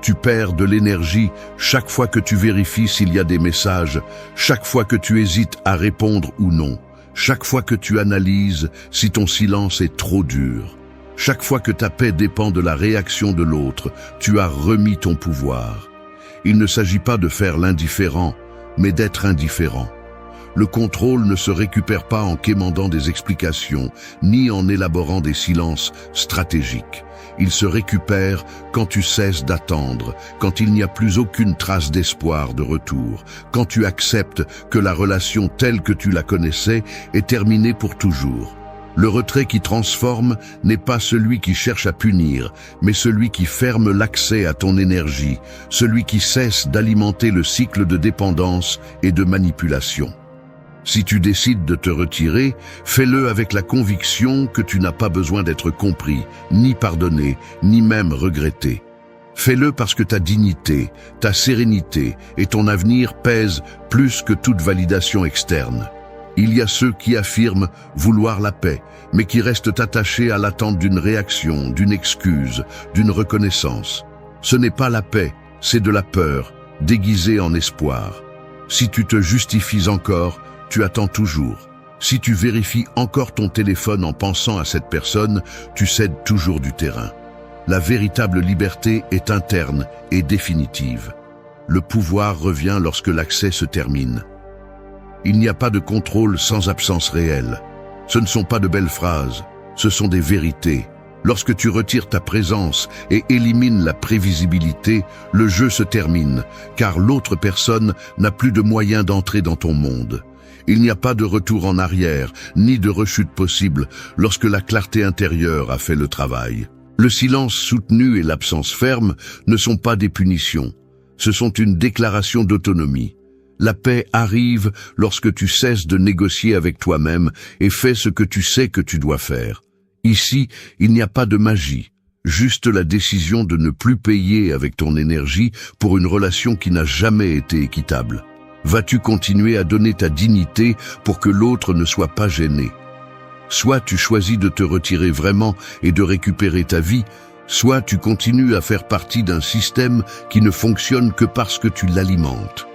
Tu perds de l'énergie chaque fois que tu vérifies s'il y a des messages, chaque fois que tu hésites à répondre ou non, chaque fois que tu analyses si ton silence est trop dur. Chaque fois que ta paix dépend de la réaction de l'autre, tu as remis ton pouvoir. Il ne s'agit pas de faire l'indifférent, mais d'être indifférent. Le contrôle ne se récupère pas en quémandant des explications, ni en élaborant des silences stratégiques. Il se récupère quand tu cesses d'attendre, quand il n'y a plus aucune trace d'espoir de retour, quand tu acceptes que la relation telle que tu la connaissais est terminée pour toujours. Le retrait qui transforme n'est pas celui qui cherche à punir, mais celui qui ferme l'accès à ton énergie, celui qui cesse d'alimenter le cycle de dépendance et de manipulation. Si tu décides de te retirer, fais-le avec la conviction que tu n'as pas besoin d'être compris, ni pardonné, ni même regretté. Fais-le parce que ta dignité, ta sérénité et ton avenir pèsent plus que toute validation externe. Il y a ceux qui affirment vouloir la paix, mais qui restent attachés à l'attente d'une réaction, d'une excuse, d'une reconnaissance. Ce n'est pas la paix, c'est de la peur, déguisée en espoir. Si tu te justifies encore, tu attends toujours. Si tu vérifies encore ton téléphone en pensant à cette personne, tu cèdes toujours du terrain. La véritable liberté est interne et définitive. Le pouvoir revient lorsque l'accès se termine. Il n'y a pas de contrôle sans absence réelle. Ce ne sont pas de belles phrases, ce sont des vérités. Lorsque tu retires ta présence et élimines la prévisibilité, le jeu se termine, car l'autre personne n'a plus de moyen d'entrer dans ton monde. Il n'y a pas de retour en arrière, ni de rechute possible lorsque la clarté intérieure a fait le travail. Le silence soutenu et l'absence ferme ne sont pas des punitions, ce sont une déclaration d'autonomie. La paix arrive lorsque tu cesses de négocier avec toi-même et fais ce que tu sais que tu dois faire. Ici, il n'y a pas de magie, juste la décision de ne plus payer avec ton énergie pour une relation qui n'a jamais été équitable. Vas-tu continuer à donner ta dignité pour que l'autre ne soit pas gêné? Soit tu choisis de te retirer vraiment et de récupérer ta vie, soit tu continues à faire partie d'un système qui ne fonctionne que parce que tu l'alimentes.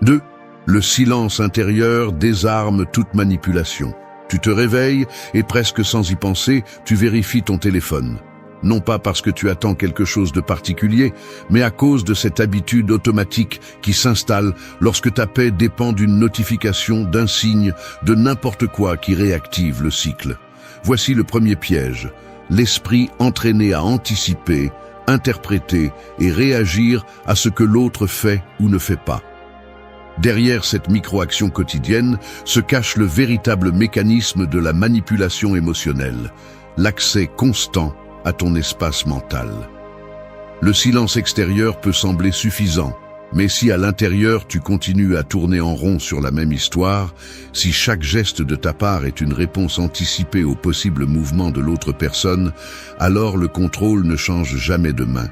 2. Le silence intérieur désarme toute manipulation. Tu te réveilles et presque sans y penser, tu vérifies ton téléphone. Non pas parce que tu attends quelque chose de particulier, mais à cause de cette habitude automatique qui s'installe lorsque ta paix dépend d'une notification, d'un signe, de n'importe quoi qui réactive le cycle. Voici le premier piège. L'esprit entraîné à anticiper, interpréter et réagir à ce que l'autre fait ou ne fait pas. Derrière cette micro-action quotidienne se cache le véritable mécanisme de la manipulation émotionnelle, l'accès constant à ton espace mental. Le silence extérieur peut sembler suffisant, mais si à l'intérieur tu continues à tourner en rond sur la même histoire, si chaque geste de ta part est une réponse anticipée au possible mouvement de l'autre personne, alors le contrôle ne change jamais de main.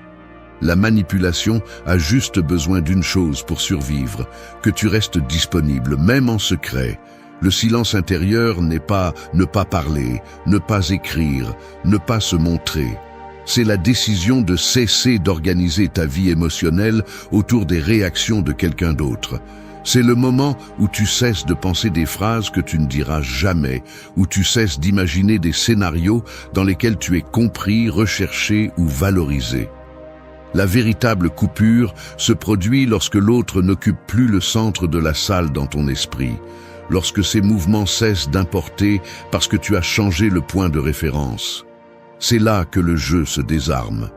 La manipulation a juste besoin d'une chose pour survivre, que tu restes disponible, même en secret. Le silence intérieur n'est pas ne pas parler, ne pas écrire, ne pas se montrer. C'est la décision de cesser d'organiser ta vie émotionnelle autour des réactions de quelqu'un d'autre. C'est le moment où tu cesses de penser des phrases que tu ne diras jamais, où tu cesses d'imaginer des scénarios dans lesquels tu es compris, recherché ou valorisé. La véritable coupure se produit lorsque l'autre n'occupe plus le centre de la salle dans ton esprit, lorsque ses mouvements cessent d'importer parce que tu as changé le point de référence. C'est là que le jeu se désarme,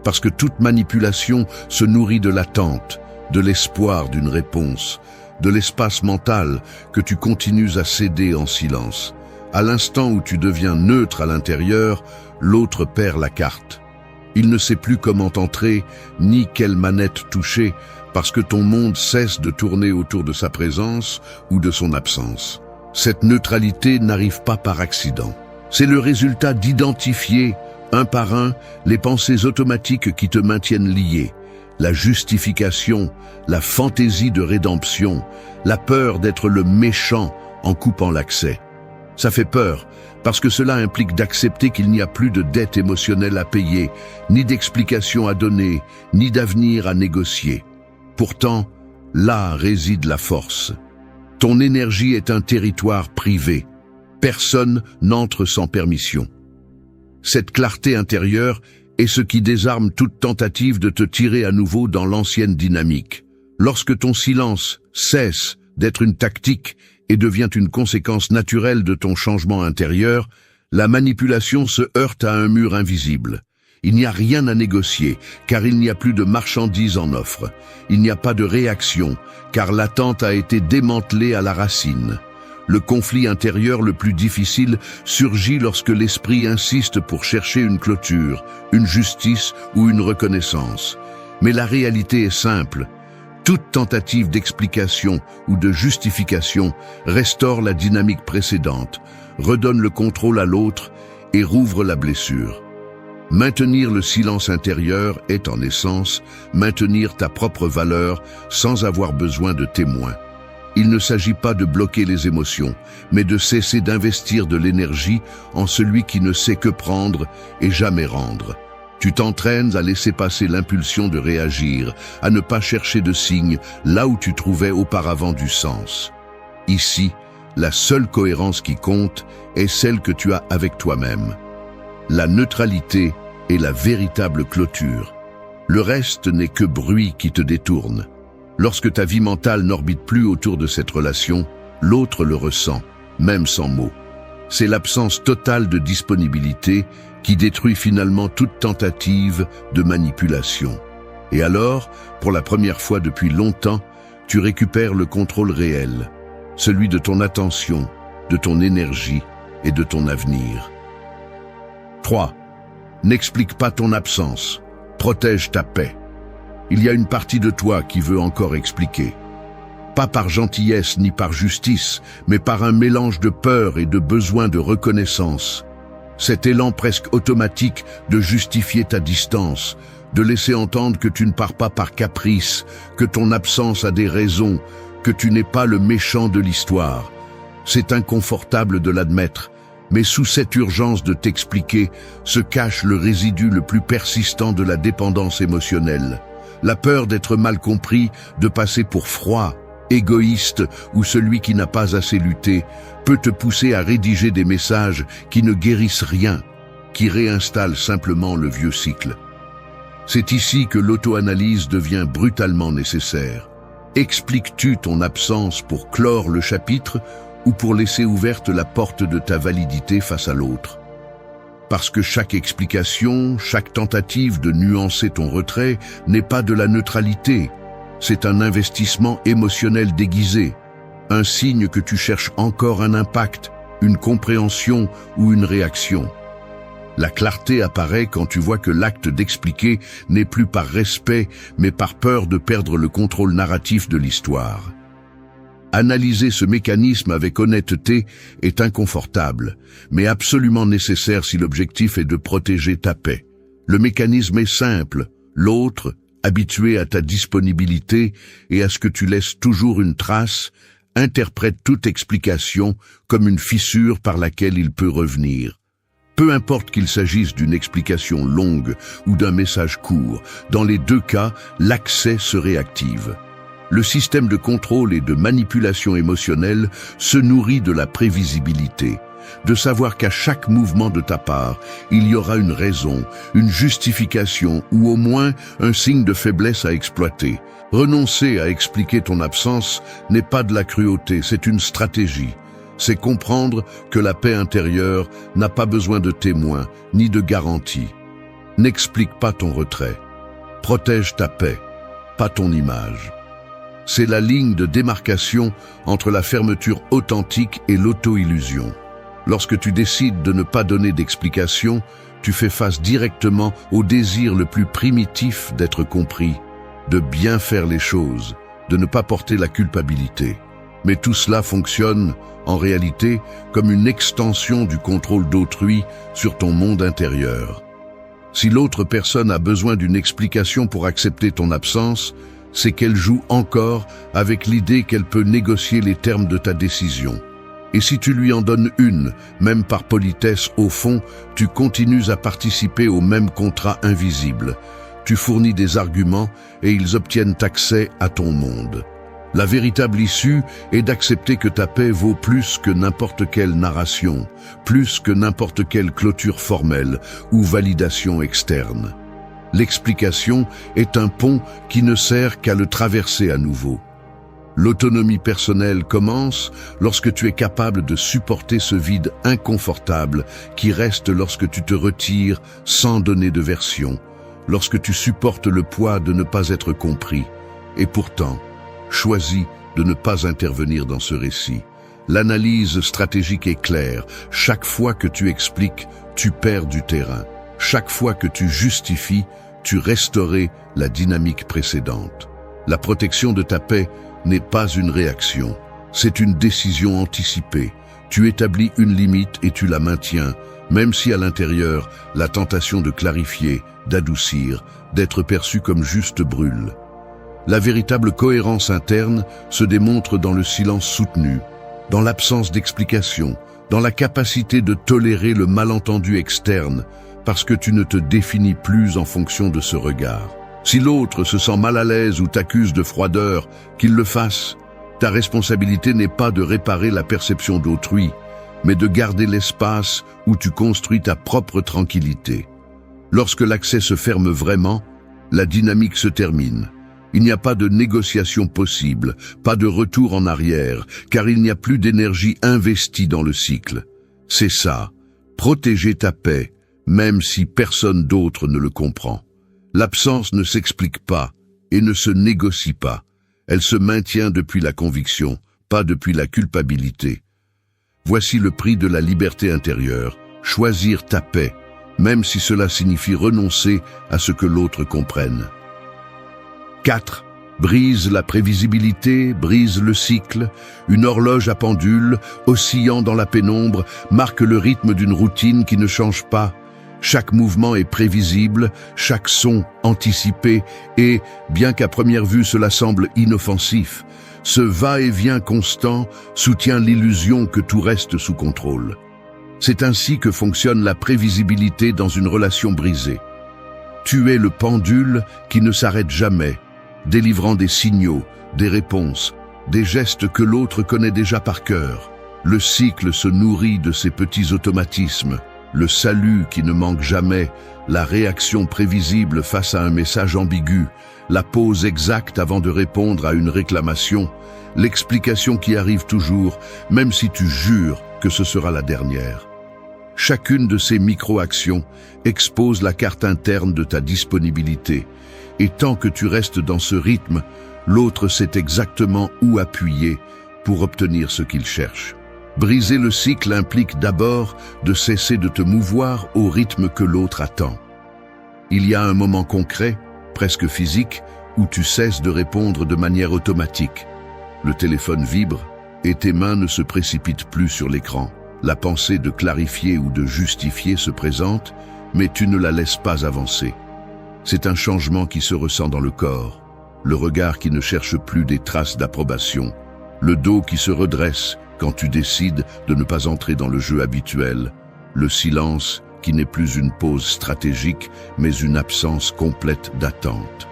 parce que toute manipulation se nourrit de l'attente, de l'espoir d'une réponse, de l'espace mental que tu continues à céder en silence. À l'instant où tu deviens neutre à l'intérieur, l'autre perd la carte. Il ne sait plus comment entrer, ni quelle manette toucher, parce que ton monde cesse de tourner autour de sa présence ou de son absence. Cette neutralité n'arrive pas par accident. C'est le résultat d'identifier, un par un, les pensées automatiques qui te maintiennent lié. La justification, la fantaisie de rédemption, la peur d'être le méchant en coupant l'accès. Ça fait peur, parce que cela implique d'accepter qu'il n'y a plus de dette émotionnelle à payer, ni d'explication à donner, ni d'avenir à négocier. Pourtant, là réside la force. Ton énergie est un territoire privé. Personne n'entre sans permission. Cette clarté intérieure est ce qui désarme toute tentative de te tirer à nouveau dans l'ancienne dynamique. Lorsque ton silence cesse d'être une tactique et devient une conséquence naturelle de ton changement intérieur, la manipulation se heurte à un mur invisible. Il n'y a rien à négocier, car il n'y a plus de marchandises en offre. Il n'y a pas de réaction, car l'attente a été démantelée à la racine. Le conflit intérieur le plus difficile surgit lorsque l'esprit insiste pour chercher une clôture, une justice ou une reconnaissance. Mais la réalité est simple. Toute tentative d'explication ou de justification restaure la dynamique précédente, redonne le contrôle à l'autre et rouvre la blessure. Maintenir le silence intérieur est en essence maintenir ta propre valeur sans avoir besoin de témoins. Il ne s'agit pas de bloquer les émotions, mais de cesser d'investir de l'énergie en celui qui ne sait que prendre et jamais rendre. Tu t'entraînes à laisser passer l'impulsion de réagir, à ne pas chercher de signes là où tu trouvais auparavant du sens. Ici, la seule cohérence qui compte est celle que tu as avec toi-même. La neutralité est la véritable clôture. Le reste n'est que bruit qui te détourne. Lorsque ta vie mentale n'orbite plus autour de cette relation, l'autre le ressent, même sans mots. c'est l'absence totale de disponibilité qui détruit finalement toute tentative de manipulation. Et alors, pour la première fois depuis longtemps, tu récupères le contrôle réel, celui de ton attention, de ton énergie et de ton avenir. 3. N'explique pas ton absence, protège ta paix. Il y a une partie de toi qui veut encore expliquer. Pas par gentillesse ni par justice, mais par un mélange de peur et de besoin de reconnaissance. Cet élan presque automatique de justifier ta distance, de laisser entendre que tu ne pars pas par caprice, que ton absence a des raisons, que tu n'es pas le méchant de l'histoire. C'est inconfortable de l'admettre, mais sous cette urgence de t'expliquer se cache le résidu le plus persistant de la dépendance émotionnelle. La peur d'être mal compris, de passer pour froid, égoïste ou celui qui n'a pas assez lutté, peut te pousser à rédiger des messages qui ne guérissent rien, qui réinstallent simplement le vieux cycle. C'est ici que l'auto-analyse devient brutalement nécessaire. Expliques-tu ton absence pour clore le chapitre ou pour laisser ouverte la porte de ta validité face à l'autre? Parce que chaque explication, chaque tentative de nuancer ton retrait n'est pas de la neutralité. C'est un investissement émotionnel déguisé, un signe que tu cherches encore un impact, une compréhension ou une réaction. La clarté apparaît quand tu vois que l'acte d'expliquer n'est plus par respect, mais par peur de perdre le contrôle narratif de l'histoire. Analyser ce mécanisme avec honnêteté est inconfortable, mais absolument nécessaire si l'objectif est de protéger ta paix. Le mécanisme est simple, l'autre, habitué à ta disponibilité et à ce que tu laisses toujours une trace, interprète toute explication comme une fissure par laquelle il peut revenir. Peu importe qu'il s'agisse d'une explication longue ou d'un message court, dans les deux cas, l'accès se réactive. Le système de contrôle et de manipulation émotionnelle se nourrit de la prévisibilité, de savoir qu'à chaque mouvement de ta part, il y aura une raison, une justification ou au moins un signe de faiblesse à exploiter. Renoncer à expliquer ton absence n'est pas de la cruauté, c'est une stratégie. C'est comprendre que la paix intérieure n'a pas besoin de témoins ni de garanties. N'explique pas ton retrait. Protège ta paix, pas ton image. C'est la ligne de démarcation entre la fermeture authentique et l'auto-illusion. Lorsque tu décides de ne pas donner d'explication, tu fais face directement au désir le plus primitif d'être compris, de bien faire les choses, de ne pas porter la culpabilité. Mais tout cela fonctionne, en réalité, comme une extension du contrôle d'autrui sur ton monde intérieur. Si l'autre personne a besoin d'une explication pour accepter ton absence, c'est qu'elle joue encore avec l'idée qu'elle peut négocier les termes de ta décision. Et si tu lui en donnes une, même par politesse, au fond, tu continues à participer au même contrat invisible. Tu fournis des arguments et ils obtiennent accès à ton monde. La véritable issue est d'accepter que ta paix vaut plus que n'importe quelle narration, plus que n'importe quelle clôture formelle ou validation externe. L'explication est un pont qui ne sert qu'à le traverser à nouveau. L'autonomie personnelle commence lorsque tu es capable de supporter ce vide inconfortable qui reste lorsque tu te retires sans donner de version, lorsque tu supportes le poids de ne pas être compris. Et pourtant, choisis de ne pas intervenir dans ce récit. L'analyse stratégique est claire. Chaque fois que tu expliques, tu perds du terrain. Chaque fois que tu justifies, tu restaurais la dynamique précédente. La protection de ta paix n'est pas une réaction, c'est une décision anticipée. Tu établis une limite et tu la maintiens, même si à l'intérieur, la tentation de clarifier, d'adoucir, d'être perçu comme juste brûle. La véritable cohérence interne se démontre dans le silence soutenu, dans l'absence d'explication, dans la capacité de tolérer le malentendu externe, parce que tu ne te définis plus en fonction de ce regard. Si l'autre se sent mal à l'aise ou t'accuse de froideur, qu'il le fasse. Ta responsabilité n'est pas de réparer la perception d'autrui, mais de garder l'espace où tu construis ta propre tranquillité. Lorsque l'accès se ferme vraiment, la dynamique se termine. Il n'y a pas de négociation possible, pas de retour en arrière, car il n'y a plus d'énergie investie dans le cycle. C'est ça, protéger ta paix, même si personne d'autre ne le comprend. L'absence ne s'explique pas et ne se négocie pas. Elle se maintient depuis la conviction, pas depuis la culpabilité. Voici le prix de la liberté intérieure, choisir ta paix, même si cela signifie renoncer à ce que l'autre comprenne. 4. Brise la prévisibilité, brise le cycle. Une horloge à pendule, oscillant dans la pénombre, marque le rythme d'une routine qui ne change pas. Chaque mouvement est prévisible, chaque son anticipé et, bien qu'à première vue cela semble inoffensif, ce va-et-vient constant soutient l'illusion que tout reste sous contrôle. C'est ainsi que fonctionne la prévisibilité dans une relation brisée. Tu es le pendule qui ne s'arrête jamais, délivrant des signaux, des réponses, des gestes que l'autre connaît déjà par cœur. Le cycle se nourrit de ces petits automatismes, le salut qui ne manque jamais, la réaction prévisible face à un message ambigu, la pause exacte avant de répondre à une réclamation, l'explication qui arrive toujours, même si tu jures que ce sera la dernière. Chacune de ces micro-actions expose la carte interne de ta disponibilité, et tant que tu restes dans ce rythme, l'autre sait exactement où appuyer pour obtenir ce qu'il cherche. Briser le cycle implique d'abord de cesser de te mouvoir au rythme que l'autre attend. Il y a un moment concret, presque physique, où tu cesses de répondre de manière automatique. Le téléphone vibre et tes mains ne se précipitent plus sur l'écran. La pensée de clarifier ou de justifier se présente, mais tu ne la laisses pas avancer. C'est un changement qui se ressent dans le corps, le regard qui ne cherche plus des traces d'approbation, le dos qui se redresse quand tu décides de ne pas entrer dans le jeu habituel, le silence qui n'est plus une pause stratégique, mais une absence complète d'attente.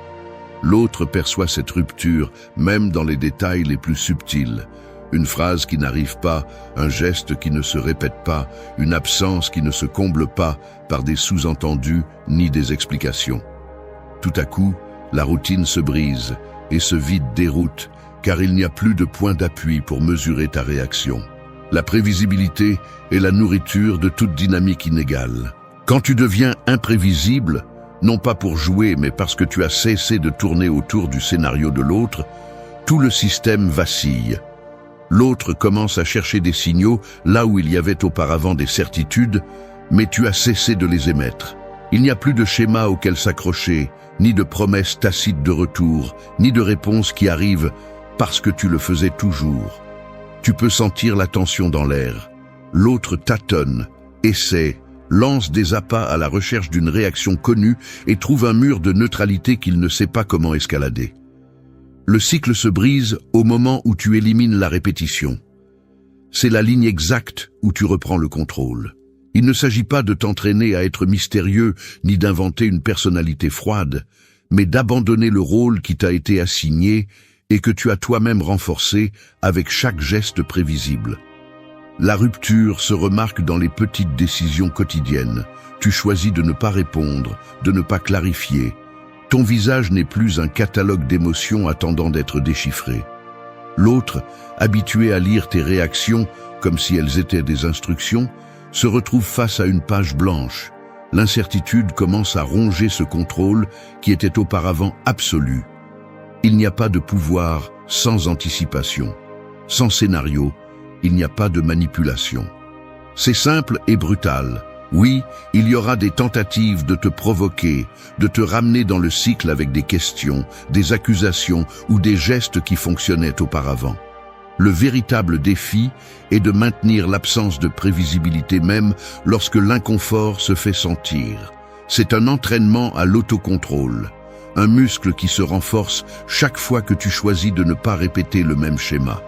L'autre perçoit cette rupture, même dans les détails les plus subtils. Une phrase qui n'arrive pas, un geste qui ne se répète pas, une absence qui ne se comble pas par des sous-entendus ni des explications. Tout à coup, la routine se brise et ce vide déroute, car il n'y a plus de point d'appui pour mesurer ta réaction. La prévisibilité est la nourriture de toute dynamique inégale. Quand tu deviens imprévisible, non pas pour jouer, mais parce que tu as cessé de tourner autour du scénario de l'autre, tout le système vacille. L'autre commence à chercher des signaux là où il y avait auparavant des certitudes, mais tu as cessé de les émettre. Il n'y a plus de schéma auquel s'accrocher, ni de promesses tacites de retour, ni de réponses qui arrivent parce que tu le faisais toujours. Tu peux sentir la tension dans l'air. L'autre tâtonne, essaie, lance des appâts à la recherche d'une réaction connue et trouve un mur de neutralité qu'il ne sait pas comment escalader. Le cycle se brise au moment où tu élimines la répétition. C'est la ligne exacte où tu reprends le contrôle. Il ne s'agit pas de t'entraîner à être mystérieux ni d'inventer une personnalité froide, mais d'abandonner le rôle qui t'a été assigné et que tu as toi-même renforcé avec chaque geste prévisible. La rupture se remarque dans les petites décisions quotidiennes. Tu choisis de ne pas répondre, de ne pas clarifier. Ton visage n'est plus un catalogue d'émotions attendant d'être déchiffré. L'autre, habitué à lire tes réactions comme si elles étaient des instructions, se retrouve face à une page blanche. L'incertitude commence à ronger ce contrôle qui était auparavant absolu. Il n'y a pas de pouvoir sans anticipation. Sans scénario, il n'y a pas de manipulation. C'est simple et brutal. Oui, il y aura des tentatives de te provoquer, de te ramener dans le cycle avec des questions, des accusations ou des gestes qui fonctionnaient auparavant. Le véritable défi est de maintenir l'absence de prévisibilité même lorsque l'inconfort se fait sentir. C'est un entraînement à l'autocontrôle, un muscle qui se renforce chaque fois que tu choisis de ne pas répéter le même schéma.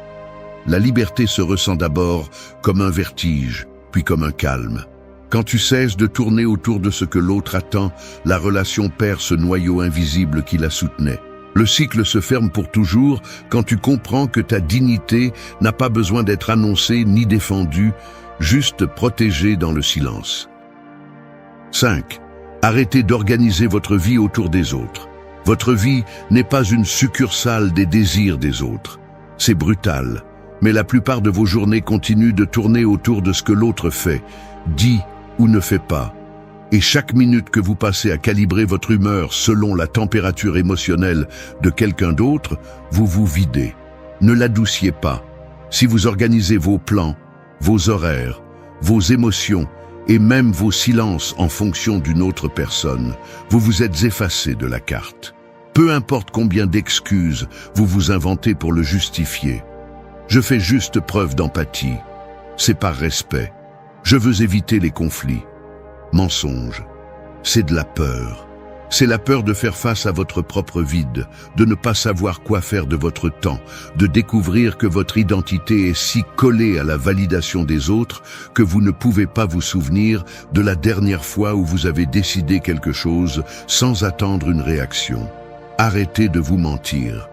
La liberté se ressent d'abord comme un vertige, puis comme un calme. Quand tu cesses de tourner autour de ce que l'autre attend, la relation perd ce noyau invisible qui la soutenait. Le cycle se ferme pour toujours quand tu comprends que ta dignité n'a pas besoin d'être annoncée ni défendue, juste protégée dans le silence. 5. Arrêtez d'organiser votre vie autour des autres. Votre vie n'est pas une succursale des désirs des autres. C'est brutal. Mais la plupart de vos journées continuent de tourner autour de ce que l'autre fait, dit ou ne fait pas. Et chaque minute que vous passez à calibrer votre humeur selon la température émotionnelle de quelqu'un d'autre, vous vous videz. Ne l'adouciez pas. Si vous organisez vos plans, vos horaires, vos émotions et même vos silences en fonction d'une autre personne, vous vous êtes effacé de la carte. Peu importe combien d'excuses vous vous inventez pour le justifier. Je fais juste preuve d'empathie. C'est par respect. Je veux éviter les conflits. Mensonge. C'est de la peur. C'est la peur de faire face à votre propre vide, de ne pas savoir quoi faire de votre temps, de découvrir que votre identité est si collée à la validation des autres que vous ne pouvez pas vous souvenir de la dernière fois où vous avez décidé quelque chose sans attendre une réaction. Arrêtez de vous mentir.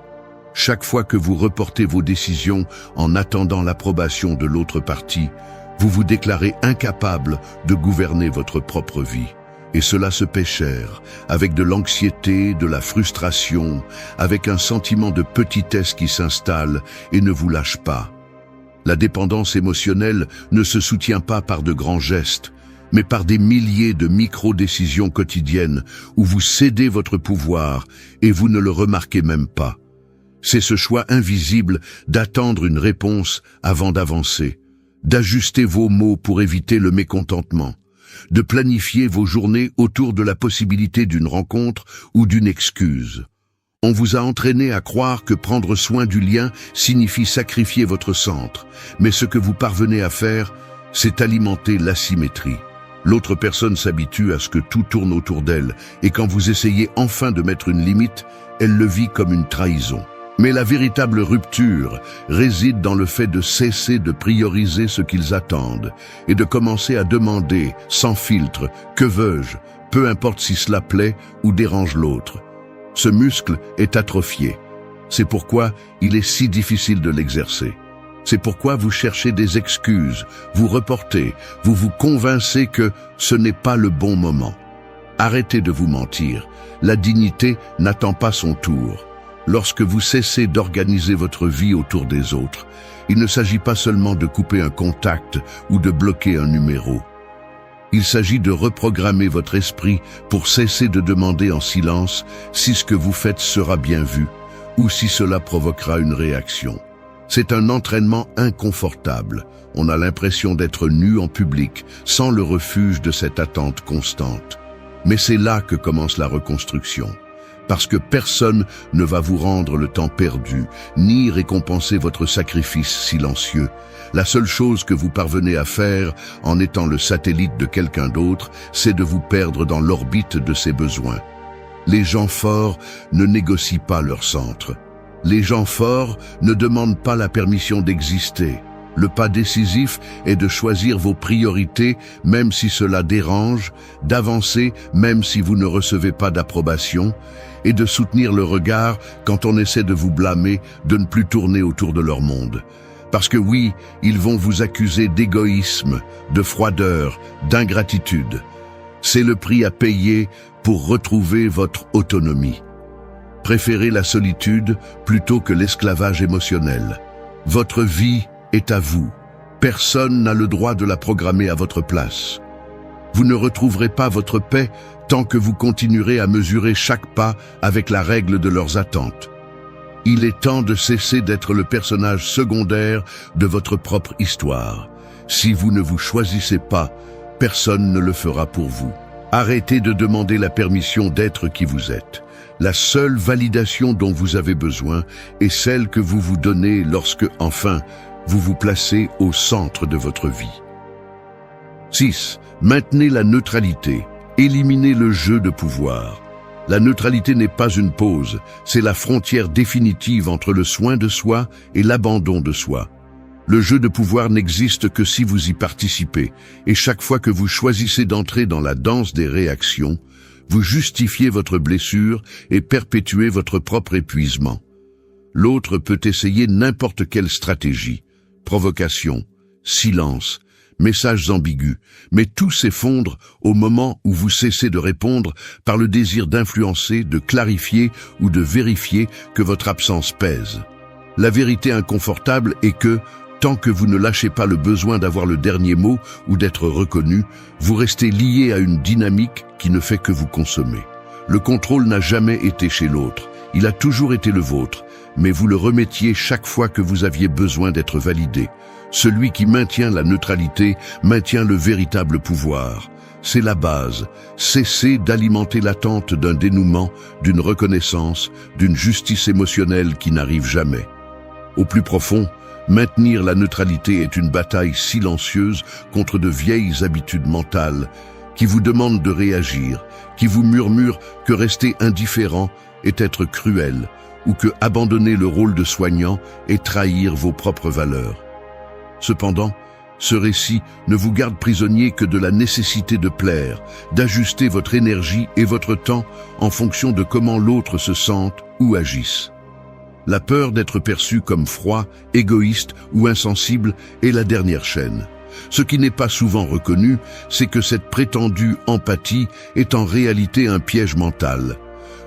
Chaque fois que vous reportez vos décisions en attendant l'approbation de l'autre partie, vous vous déclarez incapable de gouverner votre propre vie. Et cela se paie cher, avec de l'anxiété, de la frustration, avec un sentiment de petitesse qui s'installe et ne vous lâche pas. La dépendance émotionnelle ne se soutient pas par de grands gestes, mais par des milliers de micro-décisions quotidiennes où vous cédez votre pouvoir et vous ne le remarquez même pas. C'est ce choix invisible d'attendre une réponse avant d'avancer, d'ajuster vos mots pour éviter le mécontentement, de planifier vos journées autour de la possibilité d'une rencontre ou d'une excuse. On vous a entraîné à croire que prendre soin du lien signifie sacrifier votre centre, mais ce que vous parvenez à faire, c'est alimenter l'asymétrie. L'autre personne s'habitue à ce que tout tourne autour d'elle, et quand vous essayez enfin de mettre une limite, elle le vit comme une trahison. Mais la véritable rupture réside dans le fait de cesser de prioriser ce qu'ils attendent et de commencer à demander, sans filtre, « que veux-je ?» peu importe si cela plaît ou dérange l'autre. Ce muscle est atrophié. C'est pourquoi il est si difficile de l'exercer. C'est pourquoi vous cherchez des excuses, vous reportez, vous vous convainquez que ce n'est pas le bon moment. Arrêtez de vous mentir. La dignité n'attend pas son tour. Lorsque vous cessez d'organiser votre vie autour des autres, il ne s'agit pas seulement de couper un contact ou de bloquer un numéro. Il s'agit de reprogrammer votre esprit pour cesser de demander en silence si ce que vous faites sera bien vu ou si cela provoquera une réaction. C'est un entraînement inconfortable. On a l'impression d'être nu en public, sans le refuge de cette attente constante. Mais c'est là que commence la reconstruction. Parce que personne ne va vous rendre le temps perdu, ni récompenser votre sacrifice silencieux. La seule chose que vous parvenez à faire, en étant le satellite de quelqu'un d'autre, c'est de vous perdre dans l'orbite de ses besoins. Les gens forts ne négocient pas leur centre. Les gens forts ne demandent pas la permission d'exister. Le pas décisif est de choisir vos priorités, même si cela dérange, d'avancer même si vous ne recevez pas d'approbation, et de soutenir le regard quand on essaie de vous blâmer de ne plus tourner autour de leur monde. Parce que oui, ils vont vous accuser d'égoïsme, de froideur, d'ingratitude. C'est le prix à payer pour retrouver votre autonomie. Préférez la solitude plutôt que l'esclavage émotionnel. Votre vie est à vous. Personne n'a le droit de la programmer à votre place. Vous ne retrouverez pas votre paix tant que vous continuerez à mesurer chaque pas avec la règle de leurs attentes. Il est temps de cesser d'être le personnage secondaire de votre propre histoire. Si vous ne vous choisissez pas, personne ne le fera pour vous. Arrêtez de demander la permission d'être qui vous êtes. La seule validation dont vous avez besoin est celle que vous vous donnez lorsque, enfin, vous vous placez au centre de votre vie. 6. Maintenez la neutralité. Éliminez le jeu de pouvoir. La neutralité n'est pas une pause, c'est la frontière définitive entre le soin de soi et l'abandon de soi. Le jeu de pouvoir n'existe que si vous y participez, et chaque fois que vous choisissez d'entrer dans la danse des réactions, vous justifiez votre blessure et perpétuez votre propre épuisement. L'autre peut essayer n'importe quelle stratégie, provocation, silence, messages ambigus, mais tout s'effondre au moment où vous cessez de répondre par le désir d'influencer, de clarifier ou de vérifier que votre absence pèse. La vérité inconfortable est que, tant que vous ne lâchez pas le besoin d'avoir le dernier mot ou d'être reconnu, vous restez lié à une dynamique qui ne fait que vous consommer. Le contrôle n'a jamais été chez l'autre, il a toujours été le vôtre, mais vous le remettiez chaque fois que vous aviez besoin d'être validé. Celui qui maintient la neutralité maintient le véritable pouvoir. C'est la base. Cessez d'alimenter l'attente d'un dénouement, d'une reconnaissance, d'une justice émotionnelle qui n'arrive jamais. Au plus profond, maintenir la neutralité est une bataille silencieuse contre de vieilles habitudes mentales qui vous demandent de réagir, qui vous murmurent que rester indifférent est être cruel ou que abandonner le rôle de soignant est trahir vos propres valeurs. Cependant, ce récit ne vous garde prisonnier que de la nécessité de plaire, d'ajuster votre énergie et votre temps en fonction de comment l'autre se sente ou agisse. La peur d'être perçu comme froid, égoïste ou insensible est la dernière chaîne. Ce qui n'est pas souvent reconnu, c'est que cette prétendue empathie est en réalité un piège mental.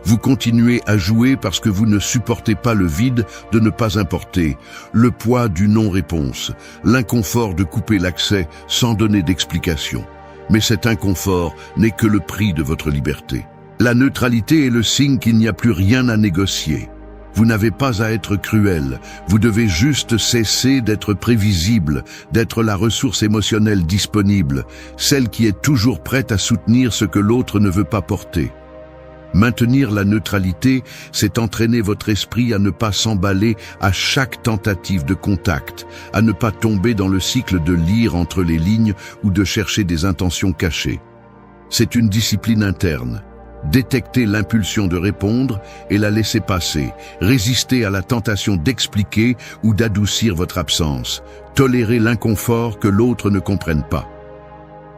Vous continuez à jouer parce que vous ne supportez pas le vide de ne pas importer, le poids du non-réponse, l'inconfort de couper l'accès sans donner d'explication. Mais cet inconfort n'est que le prix de votre liberté. La neutralité est le signe qu'il n'y a plus rien à négocier. Vous n'avez pas à être cruel, vous devez juste cesser d'être prévisible, d'être la ressource émotionnelle disponible, celle qui est toujours prête à soutenir ce que l'autre ne veut pas porter. Maintenir la neutralité, c'est entraîner votre esprit à ne pas s'emballer à chaque tentative de contact, à ne pas tomber dans le cycle de lire entre les lignes ou de chercher des intentions cachées. C'est une discipline interne. Détecter l'impulsion de répondre et la laisser passer, résister à la tentation d'expliquer ou d'adoucir votre absence, tolérer l'inconfort que l'autre ne comprenne pas.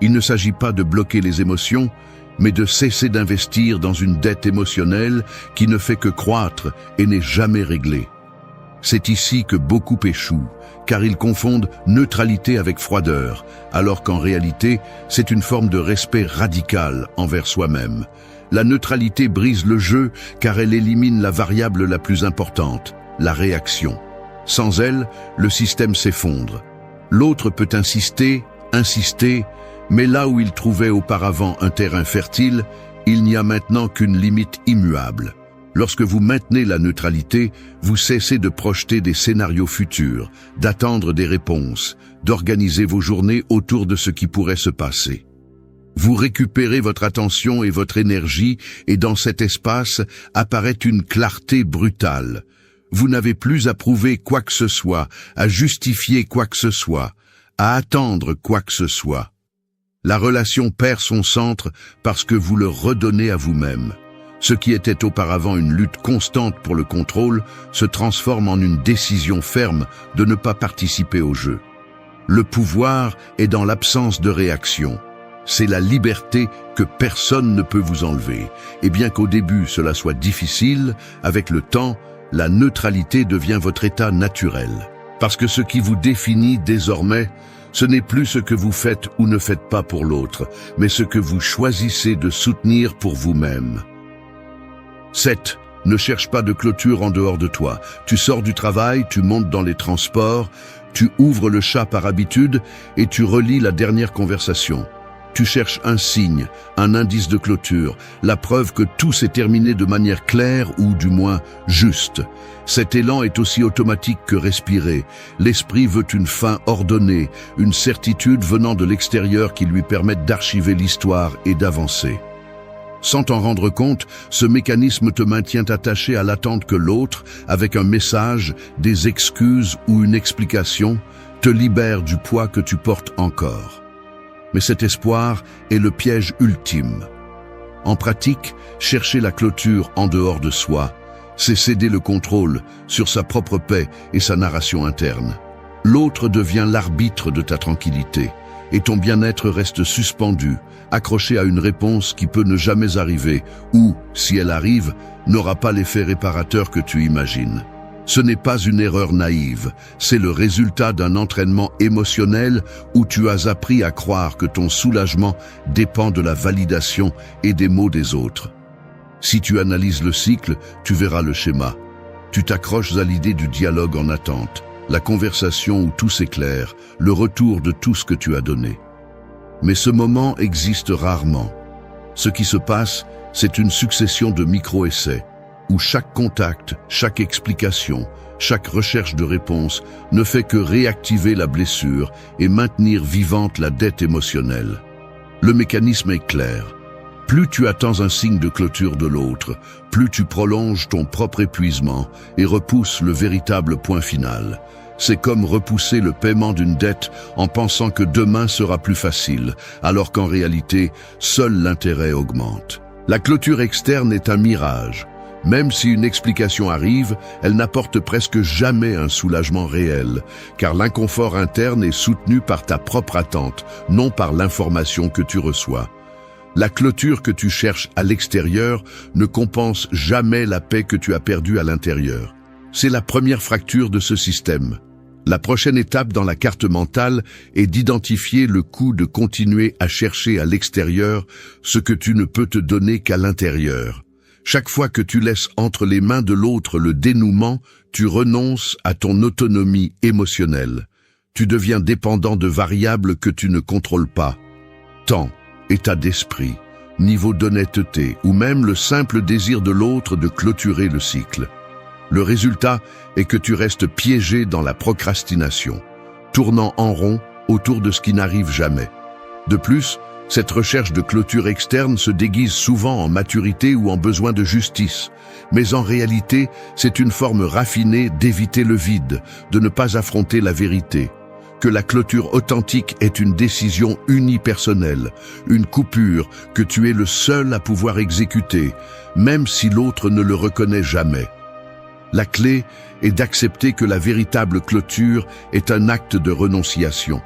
Il ne s'agit pas de bloquer les émotions, mais de cesser d'investir dans une dette émotionnelle qui ne fait que croître et n'est jamais réglée. C'est ici que beaucoup échouent, car ils confondent neutralité avec froideur, alors qu'en réalité, c'est une forme de respect radical envers soi-même. La neutralité brise le jeu car elle élimine la variable la plus importante, la réaction. Sans elle, le système s'effondre. L'autre peut insister, mais là où il trouvait auparavant un terrain fertile, il n'y a maintenant qu'une limite immuable. Lorsque vous maintenez la neutralité, vous cessez de projeter des scénarios futurs, d'attendre des réponses, d'organiser vos journées autour de ce qui pourrait se passer. Vous récupérez votre attention et votre énergie et dans cet espace apparaît une clarté brutale. Vous n'avez plus à prouver quoi que ce soit, à justifier quoi que ce soit, à attendre quoi que ce soit. La relation perd son centre parce que vous le redonnez à vous-même. Ce qui était auparavant une lutte constante pour le contrôle se transforme en une décision ferme de ne pas participer au jeu. Le pouvoir est dans l'absence de réaction. C'est la liberté que personne ne peut vous enlever. Et bien qu'au début cela soit difficile, avec le temps, la neutralité devient votre état naturel. Parce que ce qui vous définit désormais, ce n'est plus ce que vous faites ou ne faites pas pour l'autre, mais ce que vous choisissez de soutenir pour vous-même. 7. Ne cherche pas de clôture en dehors de toi. Tu sors du travail, tu montes dans les transports, tu ouvres le chat par habitude et tu relis la dernière conversation. Tu cherches un signe, un indice de clôture, la preuve que tout s'est terminé de manière claire ou du moins juste. Cet élan est aussi automatique que respirer. L'esprit veut une fin ordonnée, une certitude venant de l'extérieur qui lui permette d'archiver l'histoire et d'avancer. Sans t'en rendre compte, ce mécanisme te maintient attaché à l'attente que l'autre, avec un message, des excuses ou une explication, te libère du poids que tu portes encore. Mais cet espoir est le piège ultime. En pratique, chercher la clôture en dehors de soi, c'est céder le contrôle sur sa propre paix et sa narration interne. L'autre devient l'arbitre de ta tranquillité, et ton bien-être reste suspendu, accroché à une réponse qui peut ne jamais arriver, ou, si elle arrive, n'aura pas l'effet réparateur que tu imagines. Ce n'est pas une erreur naïve, c'est le résultat d'un entraînement émotionnel où tu as appris à croire que ton soulagement dépend de la validation et des mots des autres. Si tu analyses le cycle, tu verras le schéma. Tu t'accroches à l'idée du dialogue en attente, la conversation où tout s'éclaire, le retour de tout ce que tu as donné. Mais ce moment existe rarement. Ce qui se passe, c'est une succession de micro-essais, où chaque contact, chaque explication, chaque recherche de réponse ne fait que réactiver la blessure et maintenir vivante la dette émotionnelle. Le mécanisme est clair. Plus tu attends un signe de clôture de l'autre, plus tu prolonges ton propre épuisement et repousses le véritable point final. C'est comme repousser le paiement d'une dette en pensant que demain sera plus facile, alors qu'en réalité, seul l'intérêt augmente. La clôture externe est un mirage. Même si une explication arrive, elle n'apporte presque jamais un soulagement réel, car l'inconfort interne est soutenu par ta propre attente, non par l'information que tu reçois. La clôture que tu cherches à l'extérieur ne compense jamais la paix que tu as perdue à l'intérieur. C'est la première fracture de ce système. La prochaine étape dans la carte mentale est d'identifier le coût de continuer à chercher à l'extérieur ce que tu ne peux te donner qu'à l'intérieur. Chaque fois que tu laisses entre les mains de l'autre le dénouement, tu renonces à ton autonomie émotionnelle. Tu deviens dépendant de variables que tu ne contrôles pas. Temps, état d'esprit, niveau d'honnêteté ou même le simple désir de l'autre de clôturer le cycle. Le résultat est que tu restes piégé dans la procrastination, tournant en rond autour de ce qui n'arrive jamais. De plus, cette recherche de clôture externe se déguise souvent en maturité ou en besoin de justice. Mais en réalité, c'est une forme raffinée d'éviter le vide, de ne pas affronter la vérité. Que la clôture authentique est une décision unipersonnelle, une coupure que tu es le seul à pouvoir exécuter, même si l'autre ne le reconnaît jamais. La clé est d'accepter que la véritable clôture est un acte de renonciation.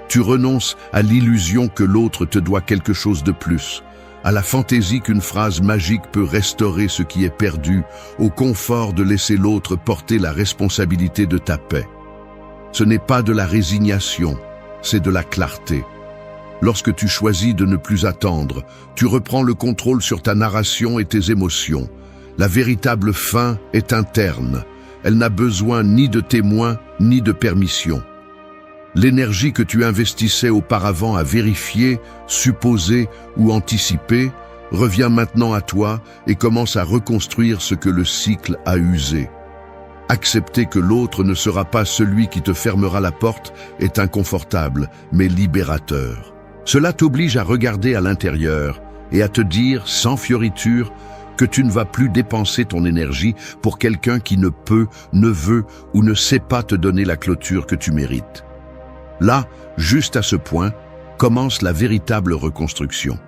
Tu renonces à l'illusion que l'autre te doit quelque chose de plus, à la fantaisie qu'une phrase magique peut restaurer ce qui est perdu, au confort de laisser l'autre porter la responsabilité de ta paix. Ce n'est pas de la résignation, c'est de la clarté. Lorsque tu choisis de ne plus attendre, tu reprends le contrôle sur ta narration et tes émotions. La véritable fin est interne. Elle n'a besoin ni de témoins, ni de permission. L'énergie que tu investissais auparavant à vérifier, supposer ou anticiper revient maintenant à toi et commence à reconstruire ce que le cycle a usé. Accepter que l'autre ne sera pas celui qui te fermera la porte est inconfortable, mais libérateur. Cela t'oblige à regarder à l'intérieur et à te dire, sans fioriture, que tu ne vas plus dépenser ton énergie pour quelqu'un qui ne peut, ne veut ou ne sait pas te donner la clôture que tu mérites. Là, juste à ce point, commence la véritable reconstruction.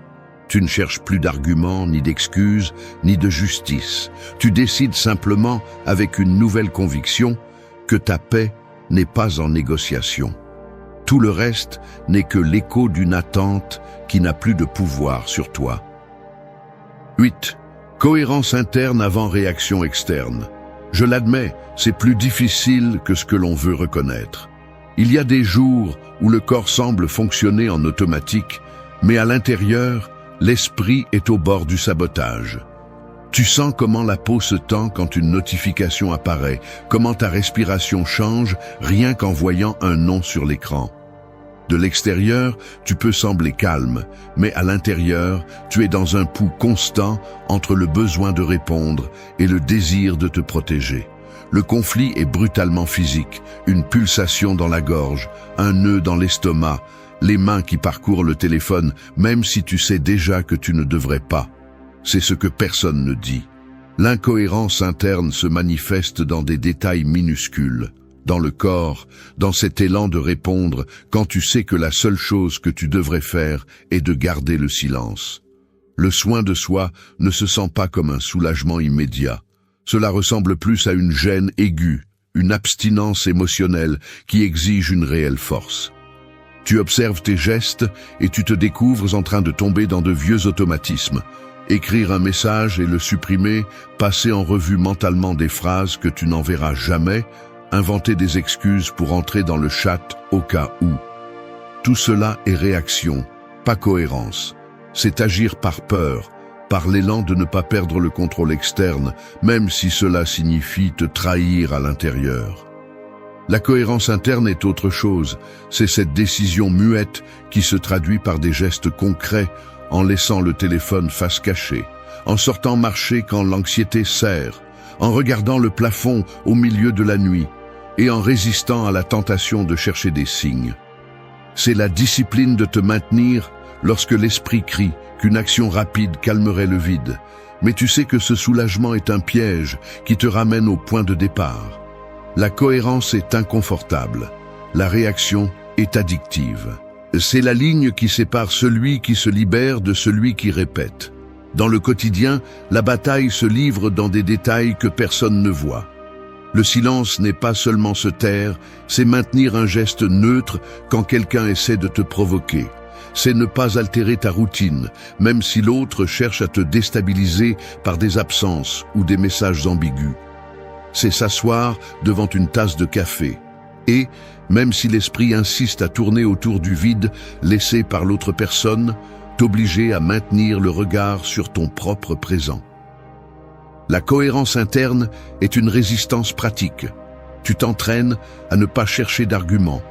Tu ne cherches plus d'arguments, ni d'excuses, ni de justice. Tu décides simplement, avec une nouvelle conviction, que ta paix n'est pas en négociation. Tout le reste n'est que l'écho d'une attente qui n'a plus de pouvoir sur toi. 8. Cohérence interne avant réaction externe. Je l'admets, c'est plus difficile que ce que l'on veut reconnaître. Il y a des jours où le corps semble fonctionner en automatique, mais à l'intérieur, l'esprit est au bord du sabotage. Tu sens comment la peau se tend quand une notification apparaît, comment ta respiration change rien qu'en voyant un nom sur l'écran. De l'extérieur, tu peux sembler calme, mais à l'intérieur, tu es dans un pouls constant entre le besoin de répondre et le désir de te protéger. Le conflit est brutalement physique, une pulsation dans la gorge, un nœud dans l'estomac, les mains qui parcourent le téléphone, même si tu sais déjà que tu ne devrais pas. C'est ce que personne ne dit. L'incohérence interne se manifeste dans des détails minuscules. Dans le corps, dans cet élan de répondre quand tu sais que la seule chose que tu devrais faire est de garder le silence. Le soin de soi ne se sent pas comme un soulagement immédiat. Cela ressemble plus à une gêne aiguë, une abstinence émotionnelle qui exige une réelle force. Tu observes tes gestes et tu te découvres en train de tomber dans de vieux automatismes. Écrire un message et le supprimer, passer en revue mentalement des phrases que tu n'enverras jamais, inventer des excuses pour entrer dans le chat au cas où. Tout cela est réaction, pas cohérence. C'est agir par peur, par l'élan de ne pas perdre le contrôle externe, même si cela signifie te trahir à l'intérieur. La cohérence interne est autre chose, c'est cette décision muette qui se traduit par des gestes concrets, en laissant le téléphone face cachée, en sortant marcher quand l'anxiété serre, en regardant le plafond au milieu de la nuit, et en résistant à la tentation de chercher des signes. C'est la discipline de te maintenir lorsque l'esprit crie qu'une action rapide calmerait le vide. Mais tu sais que ce soulagement est un piège qui te ramène au point de départ. La cohérence est inconfortable. La réaction est addictive. C'est la ligne qui sépare celui qui se libère de celui qui répète. Dans le quotidien, la bataille se livre dans des détails que personne ne voit. Le silence n'est pas seulement se taire, c'est maintenir un geste neutre quand quelqu'un essaie de te provoquer. C'est ne pas altérer ta routine, même si l'autre cherche à te déstabiliser par des absences ou des messages ambigus. C'est s'asseoir devant une tasse de café. Et, même si l'esprit insiste à tourner autour du vide laissé par l'autre personne, t'obliger à maintenir le regard sur ton propre présent. La cohérence interne est une résistance pratique. Tu t'entraînes à ne pas chercher d'arguments,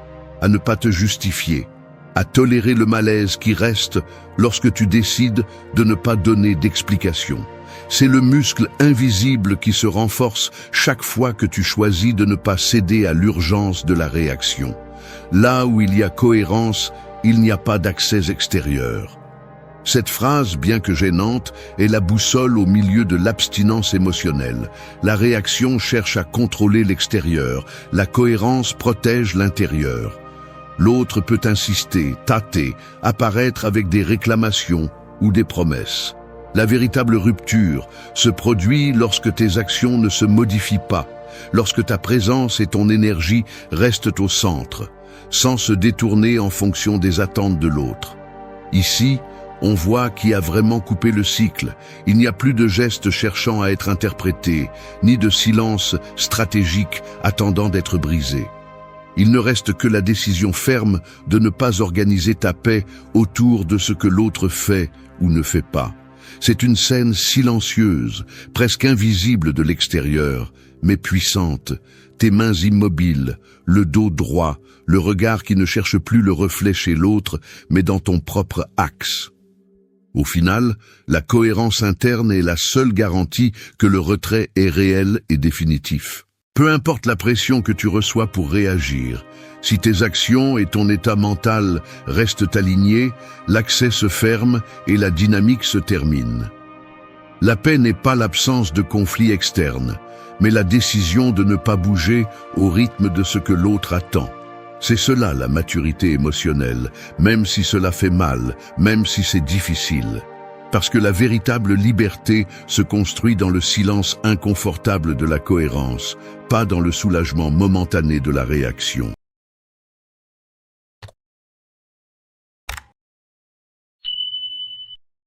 à ne pas te justifier, à tolérer le malaise qui reste lorsque tu décides de ne pas donner d'explication. C'est le muscle invisible qui se renforce chaque fois que tu choisis de ne pas céder à l'urgence de la réaction. Là où il y a cohérence, il n'y a pas d'accès extérieur. Cette phrase, bien que gênante, est la boussole au milieu de l'abstinence émotionnelle. La réaction cherche à contrôler l'extérieur, la cohérence protège l'intérieur. L'autre peut insister, tâter, apparaître avec des réclamations ou des promesses. La véritable rupture se produit lorsque tes actions ne se modifient pas, lorsque ta présence et ton énergie restent au centre, sans se détourner en fonction des attentes de l'autre. Ici, on voit qui a vraiment coupé le cycle. Il n'y a plus de gestes cherchant à être interprétés, ni de silence stratégique attendant d'être brisé. Il ne reste que la décision ferme de ne pas organiser ta paix autour de ce que l'autre fait ou ne fait pas. C'est une scène silencieuse, presque invisible de l'extérieur, mais puissante. Tes mains immobiles, le dos droit, le regard qui ne cherche plus le reflet chez l'autre, mais dans ton propre axe. Au final, la cohérence interne est la seule garantie que le retrait est réel et définitif. Peu importe la pression que tu reçois pour réagir, si tes actions et ton état mental restent alignés, l'accès se ferme et la dynamique se termine. La paix n'est pas l'absence de conflits externes, mais la décision de ne pas bouger au rythme de ce que l'autre attend. C'est cela la maturité émotionnelle, même si cela fait mal, même si c'est difficile. Parce que la véritable liberté se construit dans le silence inconfortable de la cohérence, pas dans le soulagement momentané de la réaction.